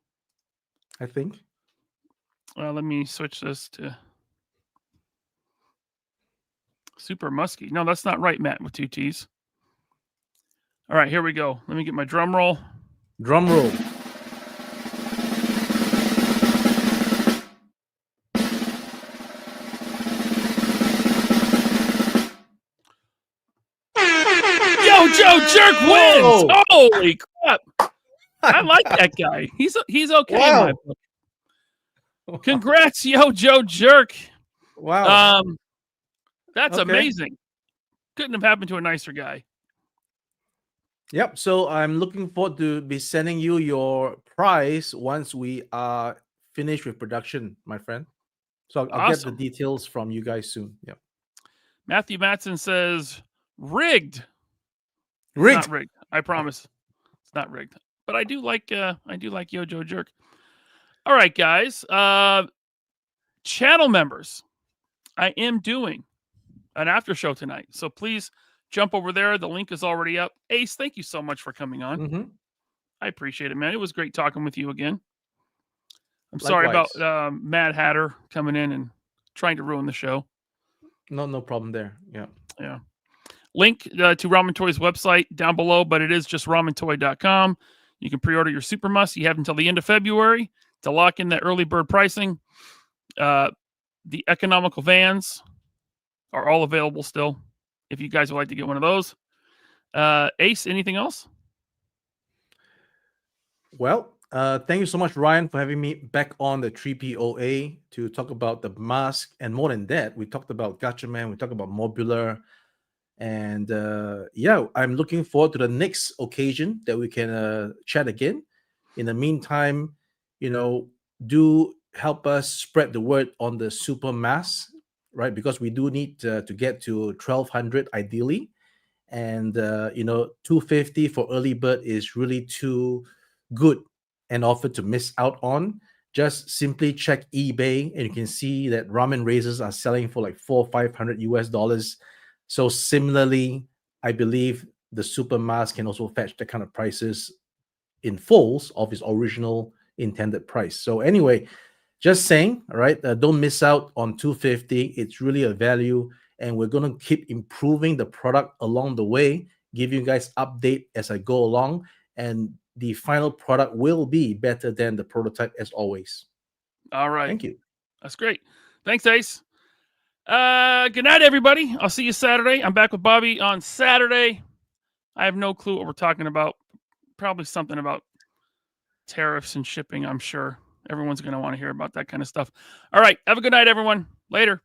Speaker 1: Let me switch this to Super Musky. No, that's not right, Matt, with 2 T's. All right, here we go. Let me get my drum roll.
Speaker 2: Drum roll.
Speaker 1: Yo, Joe Jerk wins!
Speaker 2: Whoa.
Speaker 1: Holy crap! I like that guy. He's okay in my book. Congrats, Yo Joe Jerk.
Speaker 2: Wow.
Speaker 1: That's
Speaker 2: Okay.
Speaker 1: amazing. Couldn't have happened to a nicer guy.
Speaker 2: Yep. So I'm looking forward to be sending you your prize once we are finished with production, my friend. So I'll get the
Speaker 1: Awesome.
Speaker 2: details from you guys soon. Yep.
Speaker 1: Matthew Matson says rigged.
Speaker 2: Rigged.
Speaker 1: Not rigged. I promise. It's not rigged. But I do like Yo Joe Jerk. All right, guys. Channel members. I am doing an after show tonight. So please jump over there. The link is already up. Ace, thank you so much for coming on.
Speaker 2: Mm-hmm.
Speaker 1: I appreciate it, man. It was great talking with you again. I'm sorry
Speaker 2: Likewise.
Speaker 1: about Mad Hatter coming in and trying to ruin the show.
Speaker 2: No problem there. Yeah.
Speaker 1: Yeah. Link to Ramen Toy's website down below, but it is just ramentoy.com. You can pre-order your Super Musk. You have until the end of February to lock in that early bird pricing. The economical vans are all available still. If you guys would like to get one of those. Ace, anything else?
Speaker 2: Well, thank you so much, Ryan, for having me back on the 3POA to talk about the mask. And more than that, we talked about Gatchaman, we talked about Mobula. And I'm looking forward to the next occasion that we can chat again. In the meantime, do help us spread the word on the Super Mask, right? Because we do need to get to 1,200 ideally. And, 250 for early bird is really too good an offer to miss out on. Just simply check eBay and you can see that ramen razors are selling for like $400 or $500 US. So similarly, I believe the Super Mask can also fetch that kind of prices in fulls of its original intended price. So anyway, just saying, all right, don't miss out on 250. It's really a value, and we're going to keep improving the product along the way, give you guys update as I go along, and the final product will be better than the prototype as always.
Speaker 1: All right.
Speaker 2: Thank you.
Speaker 1: That's great. Thanks, Ace. Good night, everybody. I'll see you Saturday. I'm back with Bobby on Saturday. I have no clue what we're talking about. Probably something about tariffs and shipping, I'm sure. Everyone's going to want to hear about that kind of stuff. All right. Have a good night, everyone. Later.